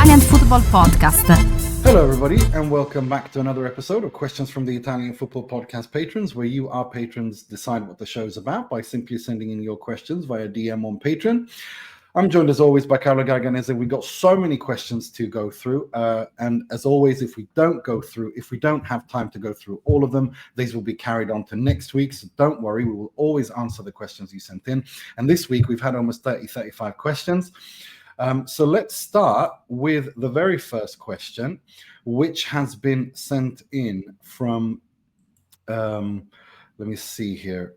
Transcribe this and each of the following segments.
Italian Football Podcast. Hello everybody and welcome back to another episode of Questions from the Italian Football Podcast Patrons, where you, our patrons, decide what the show is about by simply sending in your questions via DM on Patreon. I'm joined as always by Carlo Garganese. We've got so many questions to go through, and as always, if we don't have time to go through all of them, these will be carried on to next week, so don't worry, we will always answer the questions you sent in. And this week we've had almost 35 questions. So let's start with the very first question, which has been sent in from, let me see here.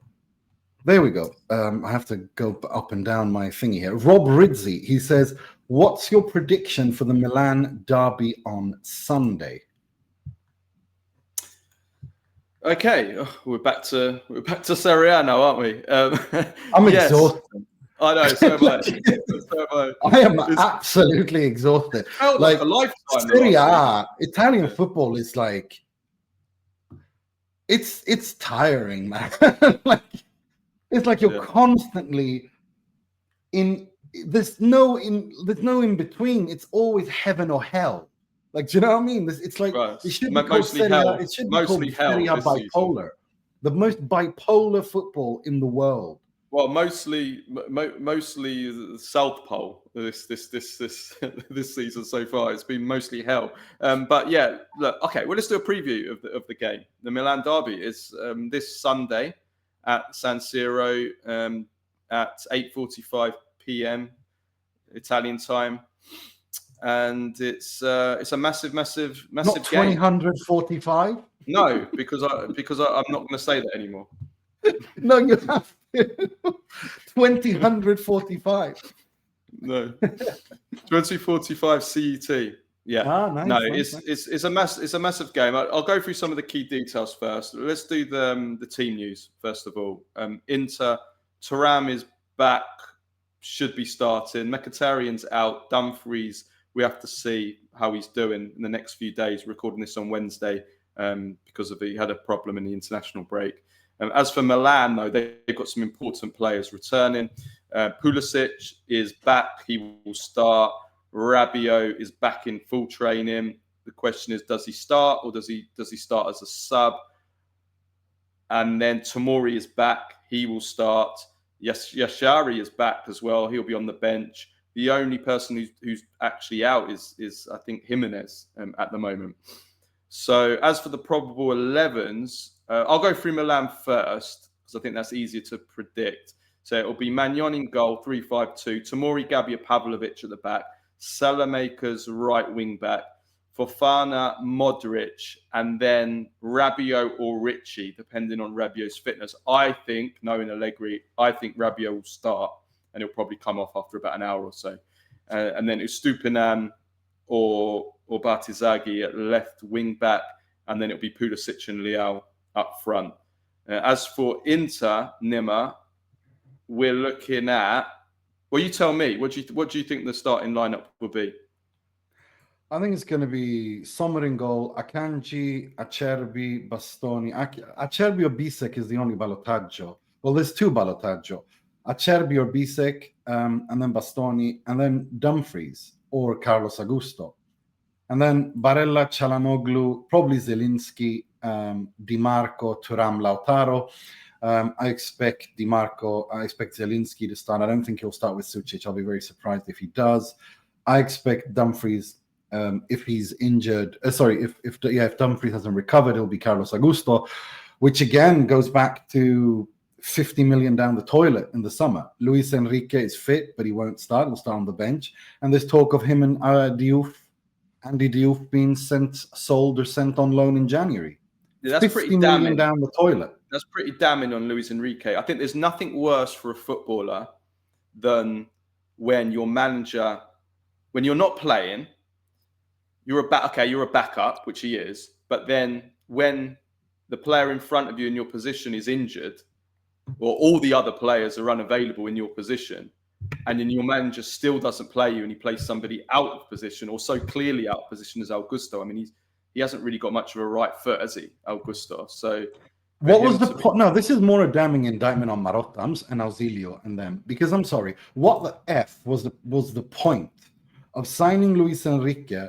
There we go. I have to go up and down my thingy here. Rob Ridzi, he says, what's your prediction for the Milan derby on Sunday? Okay, we're back to Serie A now, aren't we? I'm exhausted. I know, so much. I am absolutely exhausted. Like a lifetime. Serie A, Italian football is like, it's tiring, man. It's like you're constantly there's no in between. It's always heaven or hell. Like, do you know what I mean? It's like it should be called Serie A. It should be called Serie A bipolar. The most bipolar football in the world. Well, mostly the South Pole this season so far. It's been mostly hell. But yeah, look, okay. Well, let's do a preview of the game. The Milan derby is this Sunday at San Siro at 8:45 p.m. Italian time, and it's a massive Not game. 2045? No, because I'm not going to say that anymore. No, you have to. 2045. No, 2045 CET. Yeah, nice, no, nice. It's a massive game. I'll go through some of the key details first. Let's do the team news first of all. Inter, Thuram is back, should be starting. Mkhitaryan's out. Dumfries, we have to see how he's doing in the next few days. Recording this on Wednesday because he had a problem in the international break. As for Milan, though, they've got some important players returning. Pulisic is back. He will start. Rabiot is back in full training. The question is, does he start or does he start as a sub? And then Tomori is back. He will start. Yes, Yashari is back as well. He'll be on the bench. The only person who's actually out is I think Jimenez at the moment. So as for the probable 11s, I'll go through Milan first because I think that's easier to predict. So it'll be Magnon in goal, 3-5-2. Tomori, Gabbia, Pavlovic at the back. Salamaker's right wing back, Fofana, Modric, and then Rabiot or Ricci, depending on Rabiot's fitness. I think, knowing Allegri, Rabiot will start and he'll probably come off after about an hour or so. And then Estupinan or Bartizaghi at left wing back, and then it'll be Pulisic and Leao up front. As for Inter, Nima, we're looking at. Well, you tell me. What do you think the starting lineup will be? I think it's going to be Sommer in goal, Akanji, Acerbi, Bastoni. Acerbi or Bisek is the only ballottaggio. Well, there's two ballottaggio. Acerbi or Bisek, and then Bastoni, and then Dumfries or Carlos Augusto. And then Barella, Çalhanoğlu, probably Zielinski, Di Marco, Thuram, Lautaro. I expect Zielinski to start. I don't think he'll start with Sucic. I'll be very surprised if he does. I expect Dumfries, if he's injured. If Dumfries hasn't recovered, it'll be Carlos Augusto, which again goes back to 50 million down the toilet in the summer. Luis Enrique is fit, but he won't start. He'll start on the bench. And there's talk of him and Andy Diouf being sold or sent on loan in January. Yeah, that's pretty damning. Down the toilet. That's pretty damning on Luis Enrique. I think there's nothing worse for a footballer than when your manager, when you're not playing, you're a backup, which he is. But then when the player in front of you in your position is injured, or all the other players are unavailable in your position, and then your manager still doesn't play you and he plays somebody out of position, or so clearly out of position as Augusto. I mean, he hasn't really got much of a right foot, has he, Augusto? So what was the point? No, this is more a damning indictment on Marotta and Ausilio and them, because I'm sorry, what the F was the point of signing Luis Enrique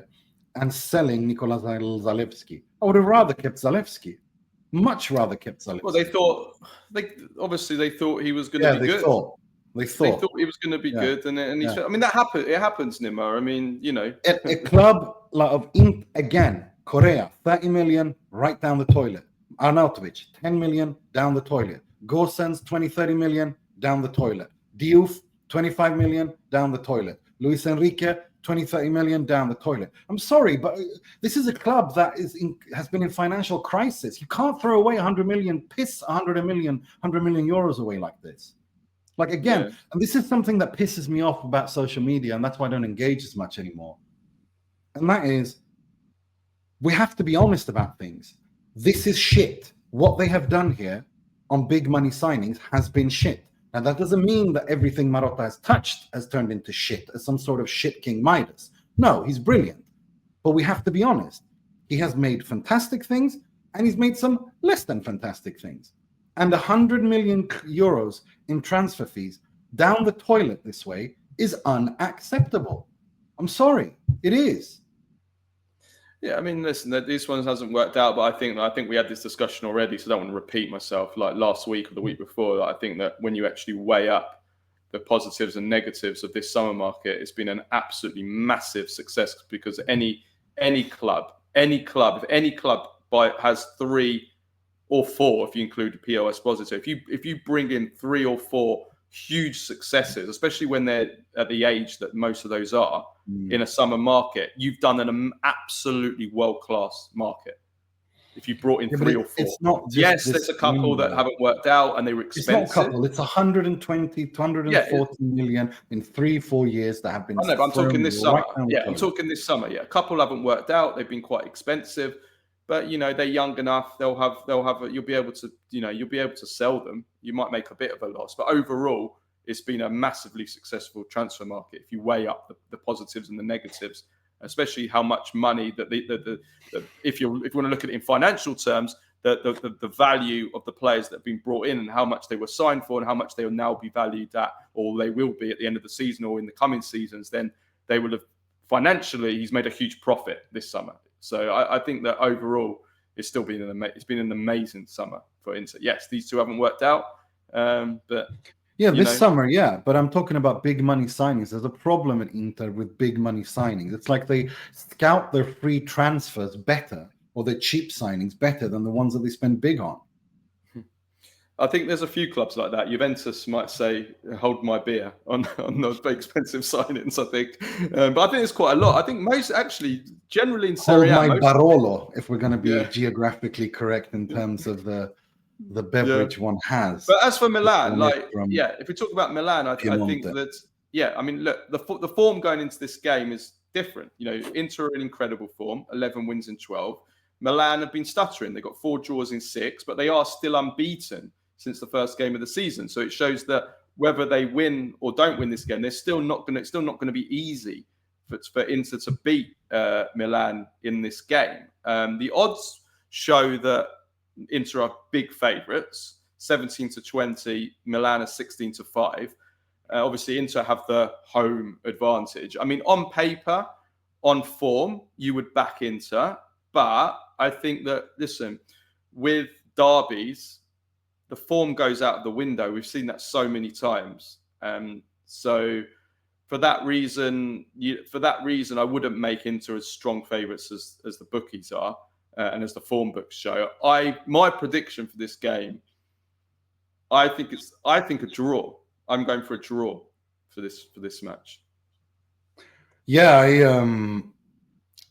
and selling Nikola Zalewski. I would have rather kept Zalewski. Much rather kept Zalewski. Well, they thought he was going to be good. They thought he was going to be good, and he's. I mean, that happened. It happens, Nima. I mean, you know, a club like again, Korea, 30 million right down the toilet. Arnautovic, 10 million down the toilet. Gosens, 20-30 million down the toilet. Diouf, 25 million down the toilet. Luis Enrique, 20-30 million down the toilet. I'm sorry, but this is a club that has been in financial crisis. You can't throw away 100 million, piss 100 million euros away like this. Like, again, and this is something that pisses me off about social media, and that's why I don't engage as much anymore. And that is, we have to be honest about things. This is shit. What they have done here on big money signings has been shit. Now, that doesn't mean that everything Marotta has touched has turned into shit, as some sort of shit King Midas. No, he's brilliant. But we have to be honest. He has made fantastic things, and he's made some less than fantastic things. And 100 million euros in transfer fees down the toilet this way is unacceptable. I'm sorry, it is. Yeah, I mean, listen, this one hasn't worked out, but I think we had this discussion already, so I don't want to repeat myself like last week or the week before. I think that when you actually weigh up the positives and negatives of this summer market, it's been an absolutely massive success, because any club has 3 or 4, if you include the POS positive, if you bring in 3 or 4 huge successes, especially when they're at the age that most of those are in a summer market, you've done an absolutely world-class market. If you brought in 3 or 4, it's not there's a couple that haven't worked out and they were expensive. It's not a couple. It's 120 to 140 million in 3-4 years that have been. I know, but I'm talking this summer. I'm talking this summer. Yeah, a couple haven't worked out. They've been quite expensive, but you know they're young enough. They'll have. You'll be able to sell them. You might make a bit of a loss, but overall, it's been a massively successful transfer market. If you weigh up the positives and the negatives, especially how much money that if you want to look at it in financial terms, the value of the players that have been brought in and how much they were signed for and how much they will now be valued at, or they will be at the end of the season or in the coming seasons, then they will have financially. He's made a huge profit this summer. So I think that overall it's been an amazing summer for Inter. Yes, these two haven't worked out, but. Yeah, this summer, yeah. But I'm talking about big money signings. There's a problem at Inter with big money signings. It's like they scout their free transfers better, or their cheap signings better than the ones that they spend big on. I think there's a few clubs like that. Juventus might say, hold my beer on those big expensive signings, I think. But I think it's quite a lot. I think most, actually, generally in Serie A... Hold my Barolo, if we're going to be geographically correct in terms of the beverage one has. But as for Milan, if we talk about Milan, I think that, I mean, look, the form going into this game is different. You know, Inter are in incredible form, 11 wins in 12. Milan have been stuttering. They've got 4 draws in 6, but they are still unbeaten since the first game of the season. So it shows that whether they win or don't win this game, it's still not going to be easy for Inter to beat Milan in this game. The odds show that Inter are big favourites, 17-20. Milan are 16-5. Obviously, Inter have the home advantage. I mean, on paper, on form, you would back Inter, but I think that, listen, with derbies, the form goes out of the window. We've seen that so many times. So for that reason, I wouldn't make Inter as strong favourites as the bookies are. And as the form books show, my prediction for this game, I think a draw. I'm going for a draw for this match. Yeah,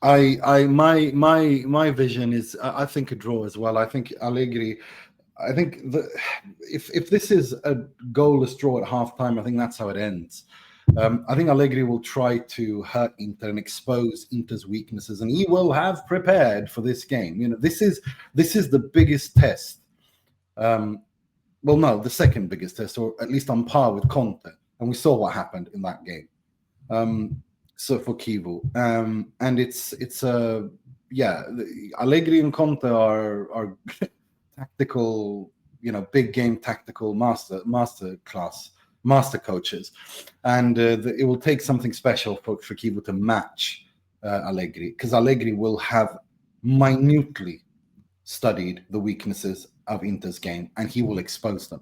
my vision is I think a draw as well. I think Allegri. I think if this is a goalless draw at halftime, I think that's how it ends. I think Allegri will try to hurt Inter and expose Inter's weaknesses, and he will have prepared for this game. You know, this is the biggest test. The second biggest test, or at least on par with Conte, and we saw what happened in that game. So for Kivu, and it's Allegri and Conte are tactical, big game tactical master master coaches, and it will take something special for Kivu to match Allegri, because Allegri will have minutely studied the weaknesses of Inter's game, and he will expose them.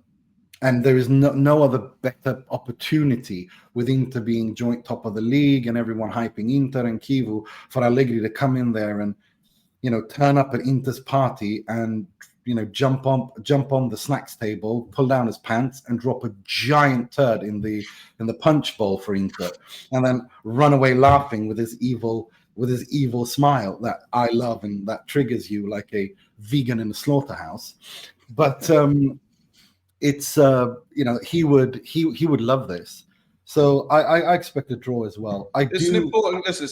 And there is no other better opportunity with Inter being joint top of the league and everyone hyping Inter and Kivu for Allegri to come in there and, you know, turn up at Inter's party and, you know, jump on the snacks table, pull down his pants and drop a giant turd in the punch bowl for Inter, and then run away laughing with his evil smile that I love and that triggers you like a vegan in a slaughterhouse. But it's you know, he would love this. So I expect a draw as well. It's an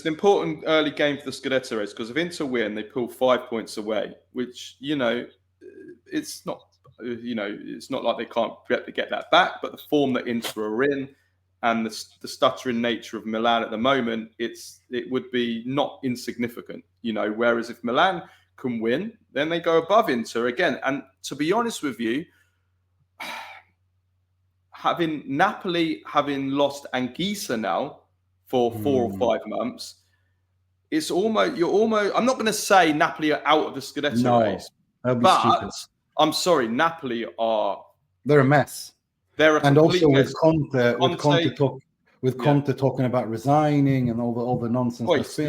important early game for the Scudetto race, because if Inter win, they pull 5 points away, which, you know, it's not like they can't get that back, but the form that Inter are in and the stuttering nature of Milan at the moment, it would be not insignificant, you know. Whereas if Milan can win, then they go above Inter again. And to be honest with you, Napoli having lost Anguissa now for 4 or 5 months, it's almost I'm not going to say Napoli are out of the Scudetto race, but stupid. I'm sorry, Napoli they're a mess. They're a complete mess. Conte talking about resigning and all the nonsense.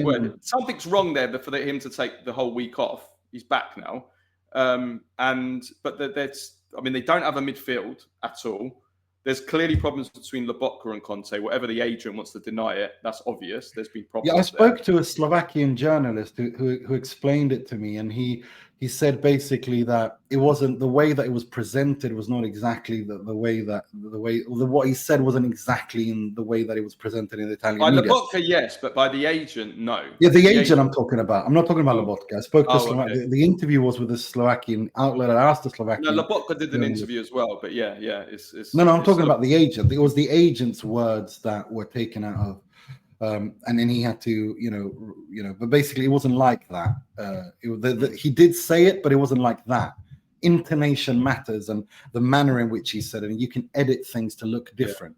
Something's wrong there for him to take the whole week off. He's back now, but they don't have a midfield at all. There's clearly problems between Lobotka and Conte. Whatever the agent wants to deny it, that's obvious. There's been problems. Yeah, I spoke to a Slovakian journalist who explained it to me, and he said basically that it wasn't the way that it was presented was not exactly what he said wasn't exactly in the way that it was presented in the Italian media. By Lobotka, yes, but by the agent, no. Yeah, the agent I'm talking about. I'm not talking about Lobotka. I spoke to Slovakia. The interview was with a Slovakian outlet. I asked the Slovakian. No, Lobotka did an interview as well, but yeah. No, I'm talking about the agent. It was the agent's words that were taken out of. And then he had to, but basically it wasn't like that. He did say it, but it wasn't like that. Intonation matters, and the manner in which he said it, and you can edit things to look different.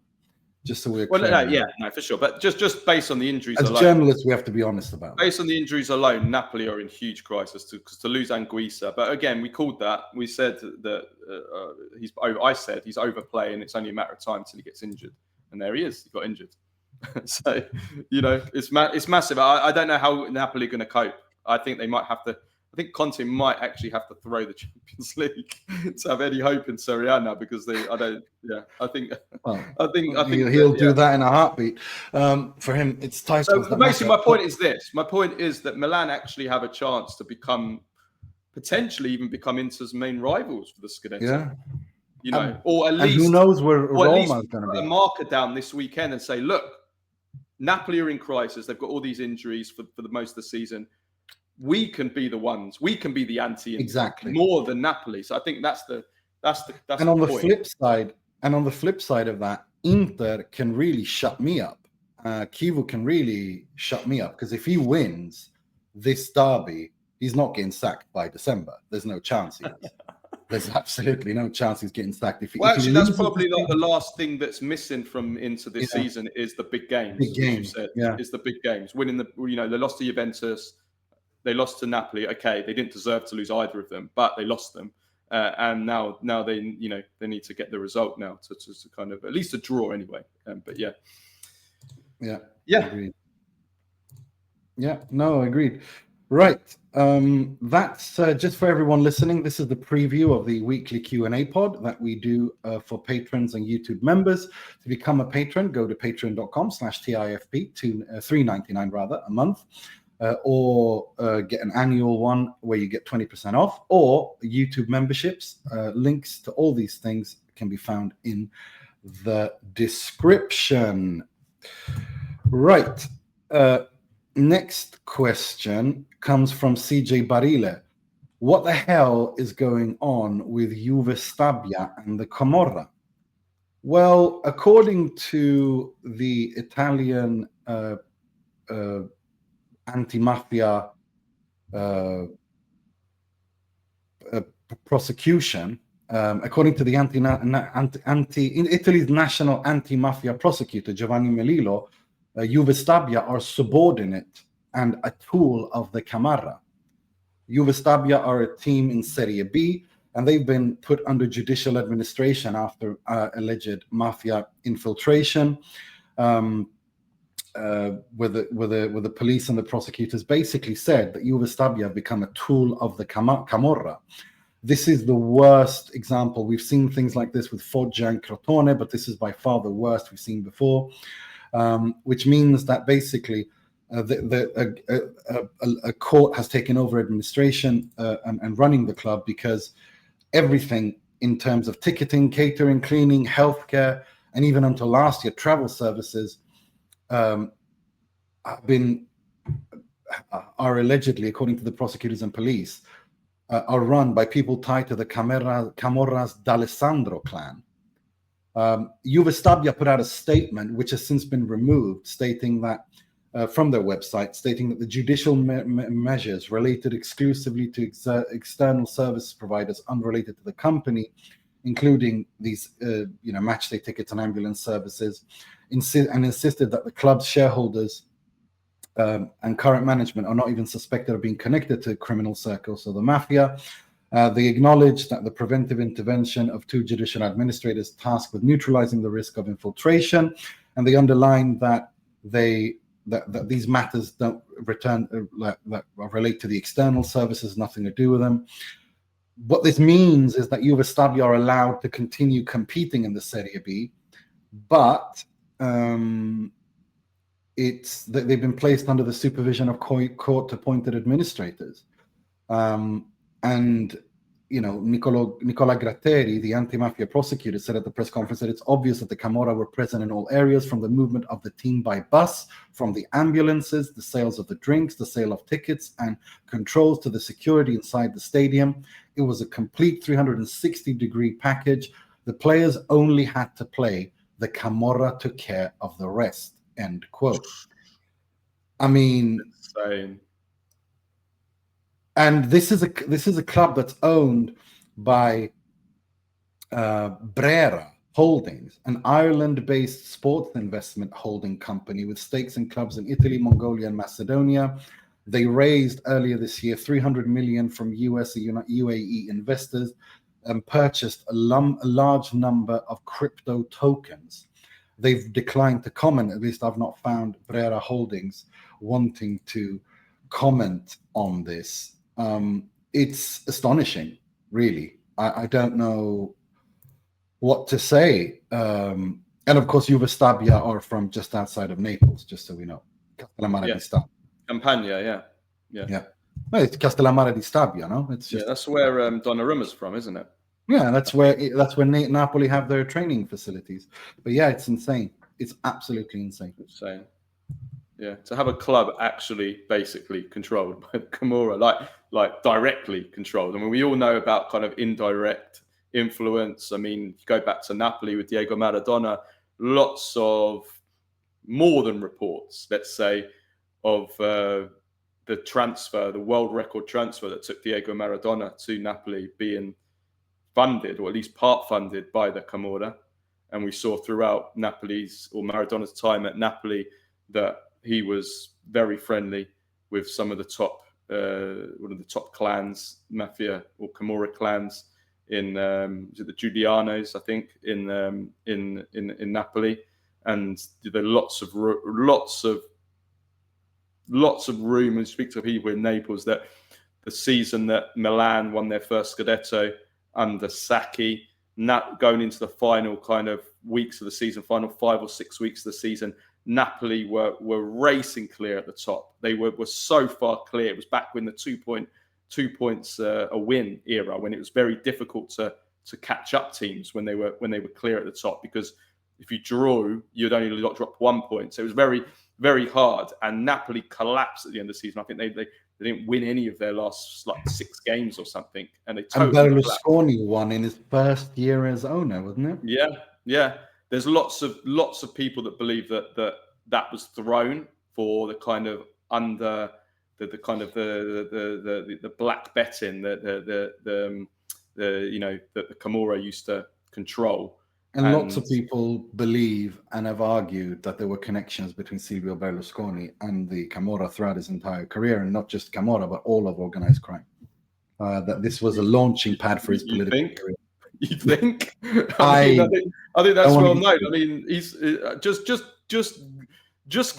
Just so we're clear. No, for sure. But just based on the injuries as alone, journalists, we have to be honest about. Based on the injuries alone, Napoli are in huge crisis to lose Anguissa. But again, we called that. We said that I said he's overplaying. It's only a matter of time until he gets injured, and there he is. He got injured. So, it's massive. I don't know how Napoli are going to cope. I think they might have to. I think Conte might actually have to throw the Champions League to have any hope in Serie A now, because I think he'll do that in a heartbeat. For him, it's titles. So basically, my point is this. My point is that Milan actually have a chance to potentially even become Inter's main rivals for the Scudetto. Yeah. Or at least, who knows where Roma is going to be. A marker down this weekend and say, look, Napoli are in crisis. They've got all these injuries for the most of the season. We can be the ones. We can be the anti more than Napoli. So I think that's the and on the flip side, of that, Inter can really shut me up. Kivu can really shut me up, because if he wins this derby, he's not getting sacked by December. There's no chance he is. There's absolutely no chance he's getting sacked. Actually, that's probably the last thing that's missing from Inter this season is the big games. Big games, is the big games. Winning they lost to Juventus, they lost to Napoli. Okay, they didn't deserve to lose either of them, but they lost them, and now they need to get the result now to kind of at least a draw anyway. But yeah. Agreed. Agreed. Right. That's just for everyone listening. This is the preview of the weekly Q&A pod that we do for patrons and YouTube members. To become a patron, go to patreon.com/TIFP, $3.99 rather a month, or get an annual one where you get 20% off, or YouTube memberships. Links to all these things can be found in the description. Right. Next question comes from CJ Barile. What the hell is going on with Juve Stabia and the Camorra? Well, according to the Italian anti-mafia prosecution, according to the Italy's national anti-mafia prosecutor, Giovanni Melillo, Juve Stabia are subordinate and a tool of the Camorra. Juve Stabia are a team in Serie B, and they've been put under judicial administration after alleged mafia infiltration. Where the police and the prosecutors basically said that Juve Stabia have become a tool of the Camorra. This is the worst example. We've seen things like this with Foggia and Crotone, but this is by far the worst we've seen before, which means that basically a court has taken over administration and running the club, because everything in terms of ticketing, catering, cleaning, healthcare, and even until last year, travel services are allegedly, according to the prosecutors and police, are run by people tied to the Camorra's D'Alessandro clan. Juve Stabia put out a statement, which has since been removed, stating that from their website, stating that the judicial measures related exclusively to external service providers unrelated to the company, including these match day tickets and ambulance services, insisted that the club's shareholders and current management are not even suspected of being connected to criminal circles or the mafia. They acknowledged that the preventive intervention of 2 judicial administrators tasked with neutralizing the risk of infiltration, and they underlined that that these matters don't relate to the external services, nothing to do with them. What this means is that Juve Stabia are allowed to continue competing in the Serie B, but they've been placed under the supervision of court-appointed administrators. And Nicola Gratteri, the anti-mafia prosecutor, said at the press conference that it's obvious that the Camorra were present in all areas, from the movement of the team by bus, from the ambulances, the sales of the drinks, the sale of tickets and controls, to the security inside the stadium. It was a complete 360-degree package. The players only had to play. The Camorra took care of the rest. End quote. I mean, insane. And this is a club that's owned by Brera Holdings, an Ireland-based sports investment holding company with stakes in clubs in Italy, Mongolia, and Macedonia. They raised earlier this year $300 million from US and UAE investors and purchased a large number of crypto tokens. They've declined to comment. At least I've not found Brera Holdings wanting to comment on this. It's astonishing, really. I don't know what to say. And of course, Juve Stabia are from just outside of Naples, just so we know. Castellammare di Stabia. Campania, yeah. Well, it's Castellammare di Stabia, no? It's just that's where Donnarumma's from, isn't it? Yeah, that's where Napoli have their training facilities. But yeah, it's insane. It's absolutely insane. Insane. Yeah, to have a club actually basically controlled by Camorra, like directly controlled. I mean, we all know about kind of indirect influence. I mean, you go back to Napoli with Diego Maradona, lots of more than reports, let's say, of the transfer, the world record transfer that took Diego Maradona to Napoli being funded, or at least part funded, by the Camorra. And we saw throughout Napoli's or Maradona's time at Napoli that he was very friendly with some of the top, one of the top clans, mafia or Camorra clans in is it the Giulianos, I think, in Napoli, and there are lots of rumors. Speak to people in Naples that the season that Milan won their first Scudetto under Sacchi, going into the final kind of weeks of the season, final 5 or 6 weeks of the season, Napoli were racing clear at the top. They were so far clear. It was back when the 2 points a win era, when it was very difficult to catch up teams when they were clear at the top, because if you drew, you'd only drop 1 point. So it was very, very hard. And Napoli collapsed at the end of the season. I think they didn't win any of their last 6 games or something, and they totally Berlusconi won in his first year as owner, wasn't it? Yeah. There's lots of people that believe that was thrown for the kind of under the kind of the black betting, the that the Camorra used to control. And lots of people believe and have argued that there were connections between Silvio Berlusconi and the Camorra throughout his entire career, and not just Camorra, but all of organized crime. That this was a launching pad for his political career. You think? I think that's well known. I mean, he's just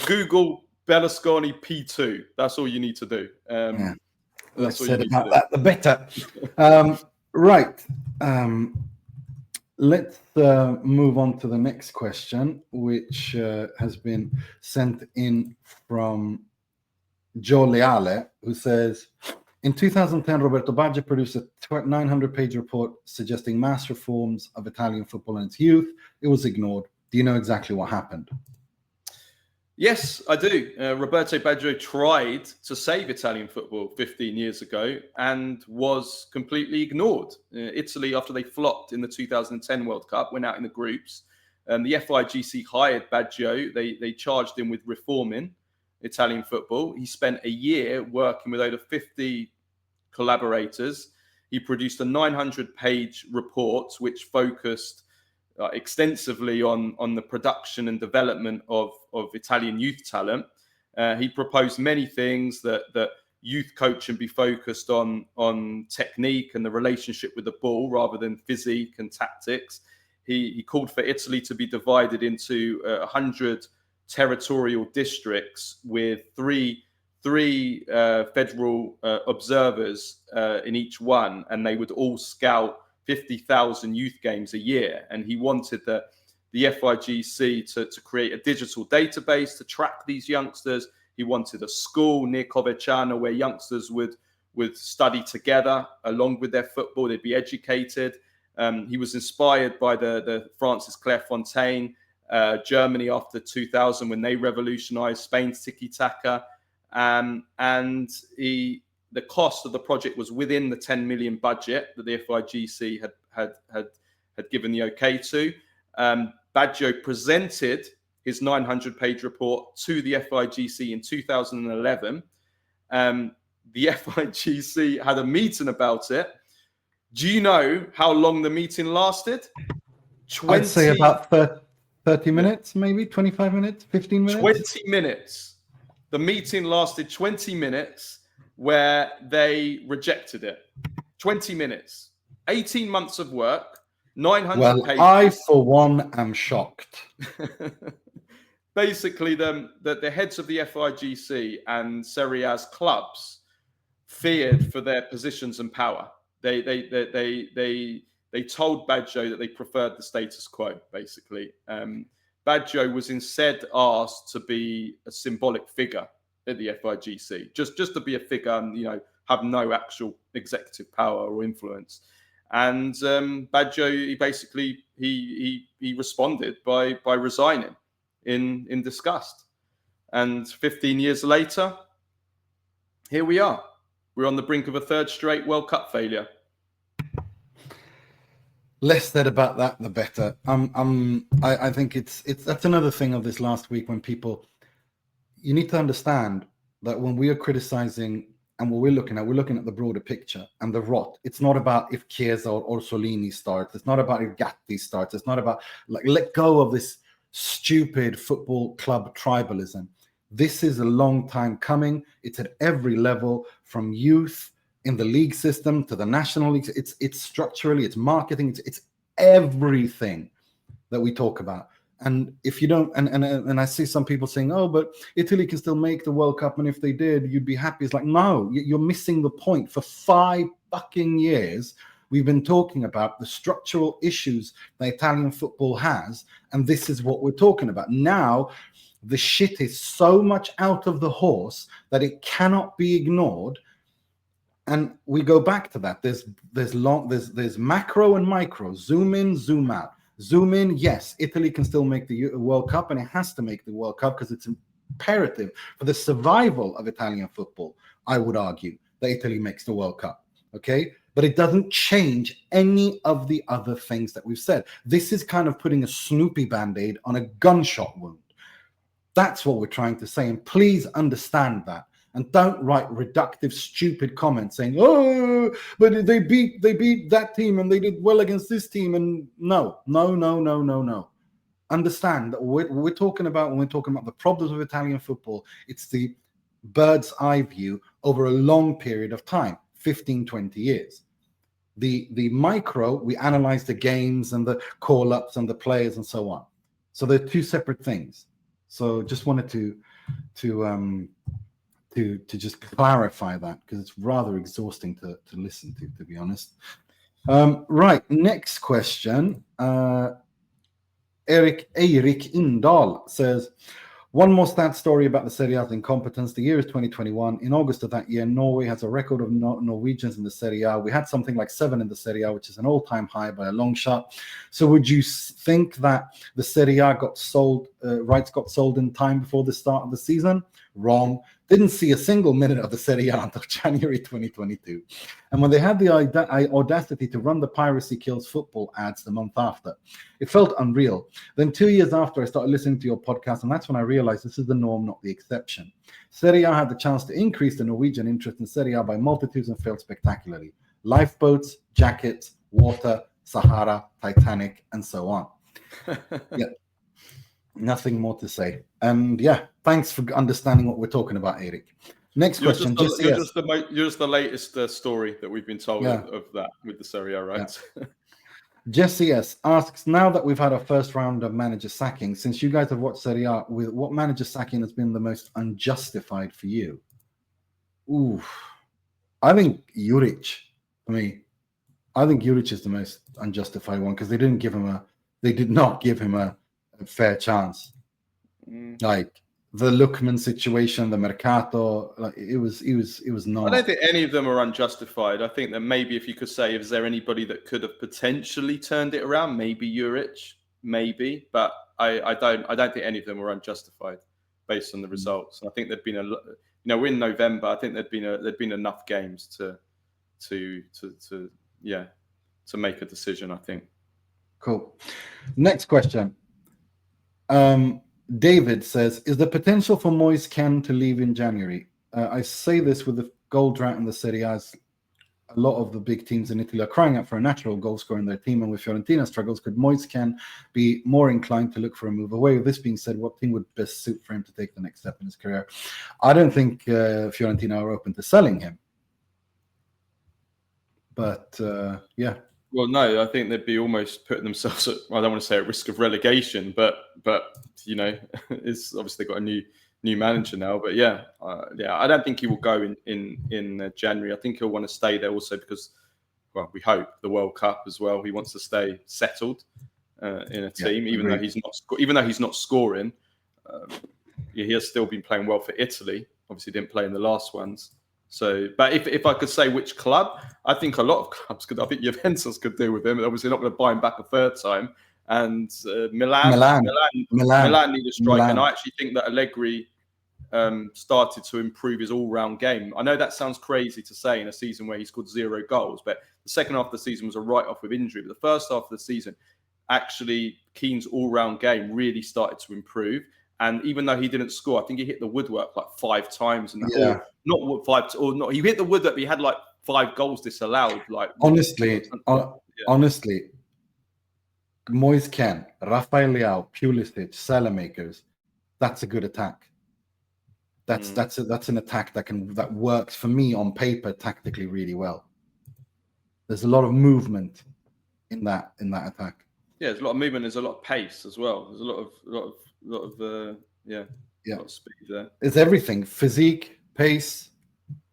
Google Berlusconi P2. That's all you need to do. That's all you need to do. That, the better. Right. Let's move on to the next question, which has been sent in from Joe Leale, who says, in 2010, Roberto Baggio produced a 900-page report suggesting mass reforms of Italian football in its youth. It was ignored. Do you know exactly what happened? Yes, I do. Roberto Baggio tried to save Italian football 15 years ago and was completely ignored. Italy, after they flopped in the 2010 World Cup, went out in the groups. The FIGC hired Baggio. They charged him with reforming Italian football. He spent a year working with over 50 collaborators. He produced a 900-page report which focused extensively on the production and development of Italian youth talent. He proposed many things, that youth coaching be focused on technique and the relationship with the ball rather than physique and tactics. He called for Italy to be divided into 100 territorial districts with three federal observers in each one, and they would all scout 50,000 youth games a year. And he wanted the FIGC to create a digital database to track these youngsters. He wanted a school near Coverciano where youngsters would study together along with their football. They'd be educated. He was inspired by the France's Clairefontaine, Germany after 2000 when they revolutionized Spain's tiki-taka. And the cost of the project was within the 10 million budget that the FIGC had given the okay to. Baggio presented his 900-page report to the FIGC in 2011. The FIGC had a meeting about it. Do you know how long the meeting lasted? I'd say about 30 minutes, maybe 25 minutes, 15 minutes. 20 minutes. The meeting lasted 20 minutes where they rejected it. 20 minutes. 18 months of work, 900 pages. I, for one, am shocked. Basically, the heads of the FIGC and Serie A's clubs feared for their positions and power. They told Baggio that they preferred the status quo, basically. Baggio was instead asked to be a symbolic figure at the FIGC, just to be a figure and, have no actual executive power or influence. And Baggio, he responded by resigning in disgust. And 15 years later, here we are. We're on the brink of a third straight World Cup failure. Less said about that, the better. I think that's another thing of this last week when people. You need to understand that when we are criticizing and what we're looking at the broader picture and the rot. It's not about if Chiesa or Orsolini starts. It's not about if Gatti starts. It's not about let go of this stupid football club tribalism. This is a long time coming. It's at every level, from youth in the league system to the national leagues. It's structurally, it's marketing, it's everything that we talk about. And if you don't, and I see some people saying, oh, but Italy can still make the World Cup, and if they did, you'd be happy. It's like, no, you're missing the point. For 5 fucking years, we've been talking about the structural issues that Italian football has, and this is what we're talking about. Now, the shit is so much out of the horse that it cannot be ignored. And we go back to that. There's macro and micro. Zoom in, zoom out. Zoom in, yes, Italy can still make the World Cup, and it has to make the World Cup because it's imperative for the survival of Italian football. I would argue that Italy makes the World Cup, okay? But it doesn't change any of the other things that we've said. This is kind of putting a Snoopy Band-Aid on a gunshot wound. That's what we're trying to say, and please understand that. And don't write reductive, stupid comments saying, "Oh, but they beat that team and they did well against this team." And no. Understand that we're talking about when we're talking about the problems of Italian football. It's the bird's eye view over a long period of time, 15, 20 years. The micro, we analyze the games and the call-ups and the players and so on. So they're two separate things. So just wanted to just clarify that, because it's rather exhausting to listen to be honest. Right, next question. Eirik Indal says, one more stat story about the Serie A's incompetence. The year is 2021. In August of that year, Norway has a record of Norwegians in the Serie A. We had something like 7 in the Serie A, which is an all-time high by a long shot. So would you think that the Serie A rights got sold in time before the start of the season? Wrong. Didn't see a single minute of the Serie A until January 2022. And when they had the audacity to run the Piracy Kills Football ads the month after, it felt unreal. Then 2 years after, I started listening to your podcast, and that's when I realized this is the norm, not the exception. Serie A had the chance to increase the Norwegian interest in Serie A by multitudes and failed spectacularly. Lifeboats, jackets, water, Sahara, Titanic, and so on. Yeah. Nothing more to say. And yeah, thanks for understanding what we're talking about, Eirik. Next question. You're just the latest story that we've been told of that with the Serie A, right? Yeah. Jesse S asks, now that we've had our first round of manager sacking, since you guys have watched Serie A, what manager sacking has been the most unjustified for you? Ooh, I think Juric. I think Juric is the most unjustified one, because they did not give him a fair chance. Like the Lookman situation, the Mercato, like it was not. I don't think any of them are unjustified. I think that maybe if you could say, is there anybody that could have potentially turned it around? Maybe Juric, maybe, but I don't think any of them were unjustified based on the results. I think there'd been we're in November. I think there'd been enough games to make a decision, I think. Cool. Next question. David says, is the potential for Moise Kean to leave in January? I say this with the goal drought in the Serie A. A lot of the big teams in Italy are crying out for a natural goal scorer in their team, and with Fiorentina struggles, could Moise Kean be more inclined to look for a move away? With this being said, what team would best suit for him to take the next step in his career? I don't think Fiorentina are open to selling him. But yeah. Well, no, I think they'd be almost putting themselves at, I don't want to say at risk of relegation, but it's obviously got a new manager now. But yeah, I don't think he will go in January. I think he'll want to stay there also because, well, we hope the World Cup as well. He wants to stay settled in a team, even though he's not scoring. He has still been playing well for Italy. Obviously, didn't play in the last ones. So, but if I could say which club, I think a lot of clubs could. I think Juventus could do with him. Obviously, not going to buy him back a third time. And Milan need a striker. And I actually think that Allegri started to improve his all-round game. I know that sounds crazy to say in a season where he scored 0 goals, but the second half of the season was a write-off with injury. But the first half of the season, actually, Kean's all-round game really started to improve. And even though he didn't score, I think he hit the woodwork like 5 times. And he hit the woodwork, but he had like 5 goals disallowed. Like honestly, Moise Kean, Rafael Leao, Pulisic, Salamakers, that's a good attack. That's an attack that works for me on paper tactically really well. There's a lot of movement in that attack. Yeah, there's a lot of movement. There's a lot of pace as well. There's a lot of speed there. It's everything: physique, pace,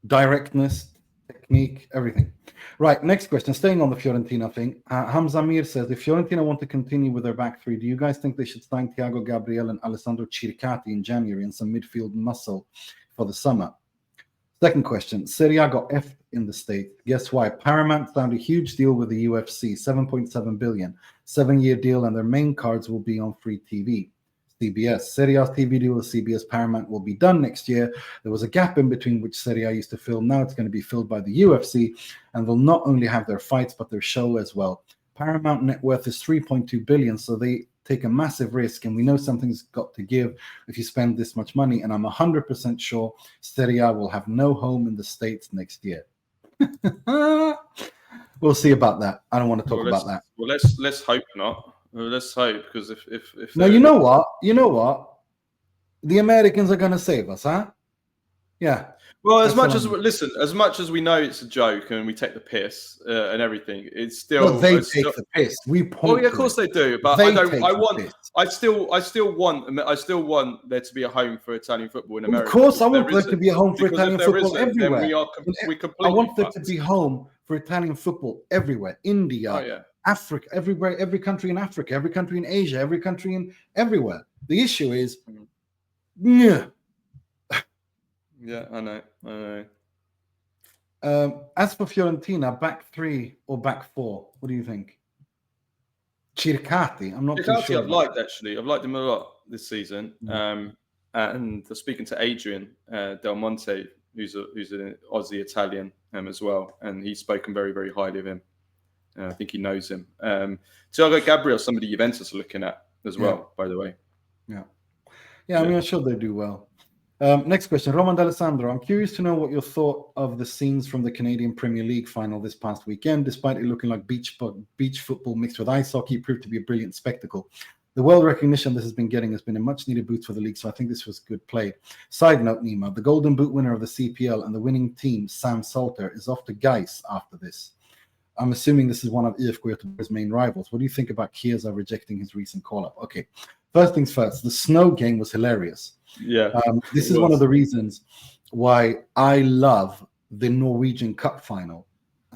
directness, technique, everything. Right, next question. Staying on the Fiorentina thing, Hamza Mir says, if Fiorentina want to continue with their back three, do you guys think they should sign Thiago Gabriel and Alessandro Circati in January and some midfield muscle for the summer? Second question, Serie A got F in the States. Guess why? Paramount signed a huge deal with the UFC, $7.7 billion, 7-year deal, and their main cards will be on free TV. CBS. Serie A's TV deal with CBS Paramount will be done next year. There was a gap in between which Serie A used to fill. Now it's going to be filled by the UFC, and they'll not only have their fights, but their show as well. Paramount net worth is $3.2 billion, so they take a massive risk, and we know something's got to give if you spend this much money. And I'm 100% sure Serie A will have no home in the States next year. We'll see about that. I don't want to talk about that. Well, let's hope not. Well, let's hope, because if no, you know what? The Americans are going to save us, huh? Yeah. Well, as much as we know it's a joke and we take the piss and everything, it's still. Well, they take the piss. We point. Oh, yeah, of course they do. But I still want there to be a home for Italian football in America. Of course, I want there to be a home for Italian football everywhere. I want there to be home for Italian football everywhere. India, Africa, everywhere, every country in Africa, every country in Asia, every country in everywhere. The issue is, yeah, I know. As for Fiorentina, back 3 or back 4, what do you think? Circati, I'm not too sure. I've liked him a lot this season. And speaking to Adrian Del Monte, who's an Aussie Italian as well, and he's spoken very, very highly of him. I think he knows him. Thiago Gabriel, somebody Juventus are looking at as well, by the way. Yeah, I mean, I'm sure they do well. Next question, Roman D'Alessandro. I'm curious to know what your thought of the scenes from the Canadian Premier League final this past weekend. Despite it looking like beach football mixed with ice hockey, proved to be a brilliant spectacle. The world recognition this has been getting has been a much-needed boost for the league, so I think this was good play. Side note, Nima, the Golden Boot winner of the CPL and the winning team, Sam Salter, is off to Gais after this. I'm assuming this is one of IFK Göteborg's main rivals. What do you think about Chiesa rejecting his recent call-up? Okay, first things first, the snow game was hilarious. Yeah. This is one of the reasons why I love the Norwegian Cup final.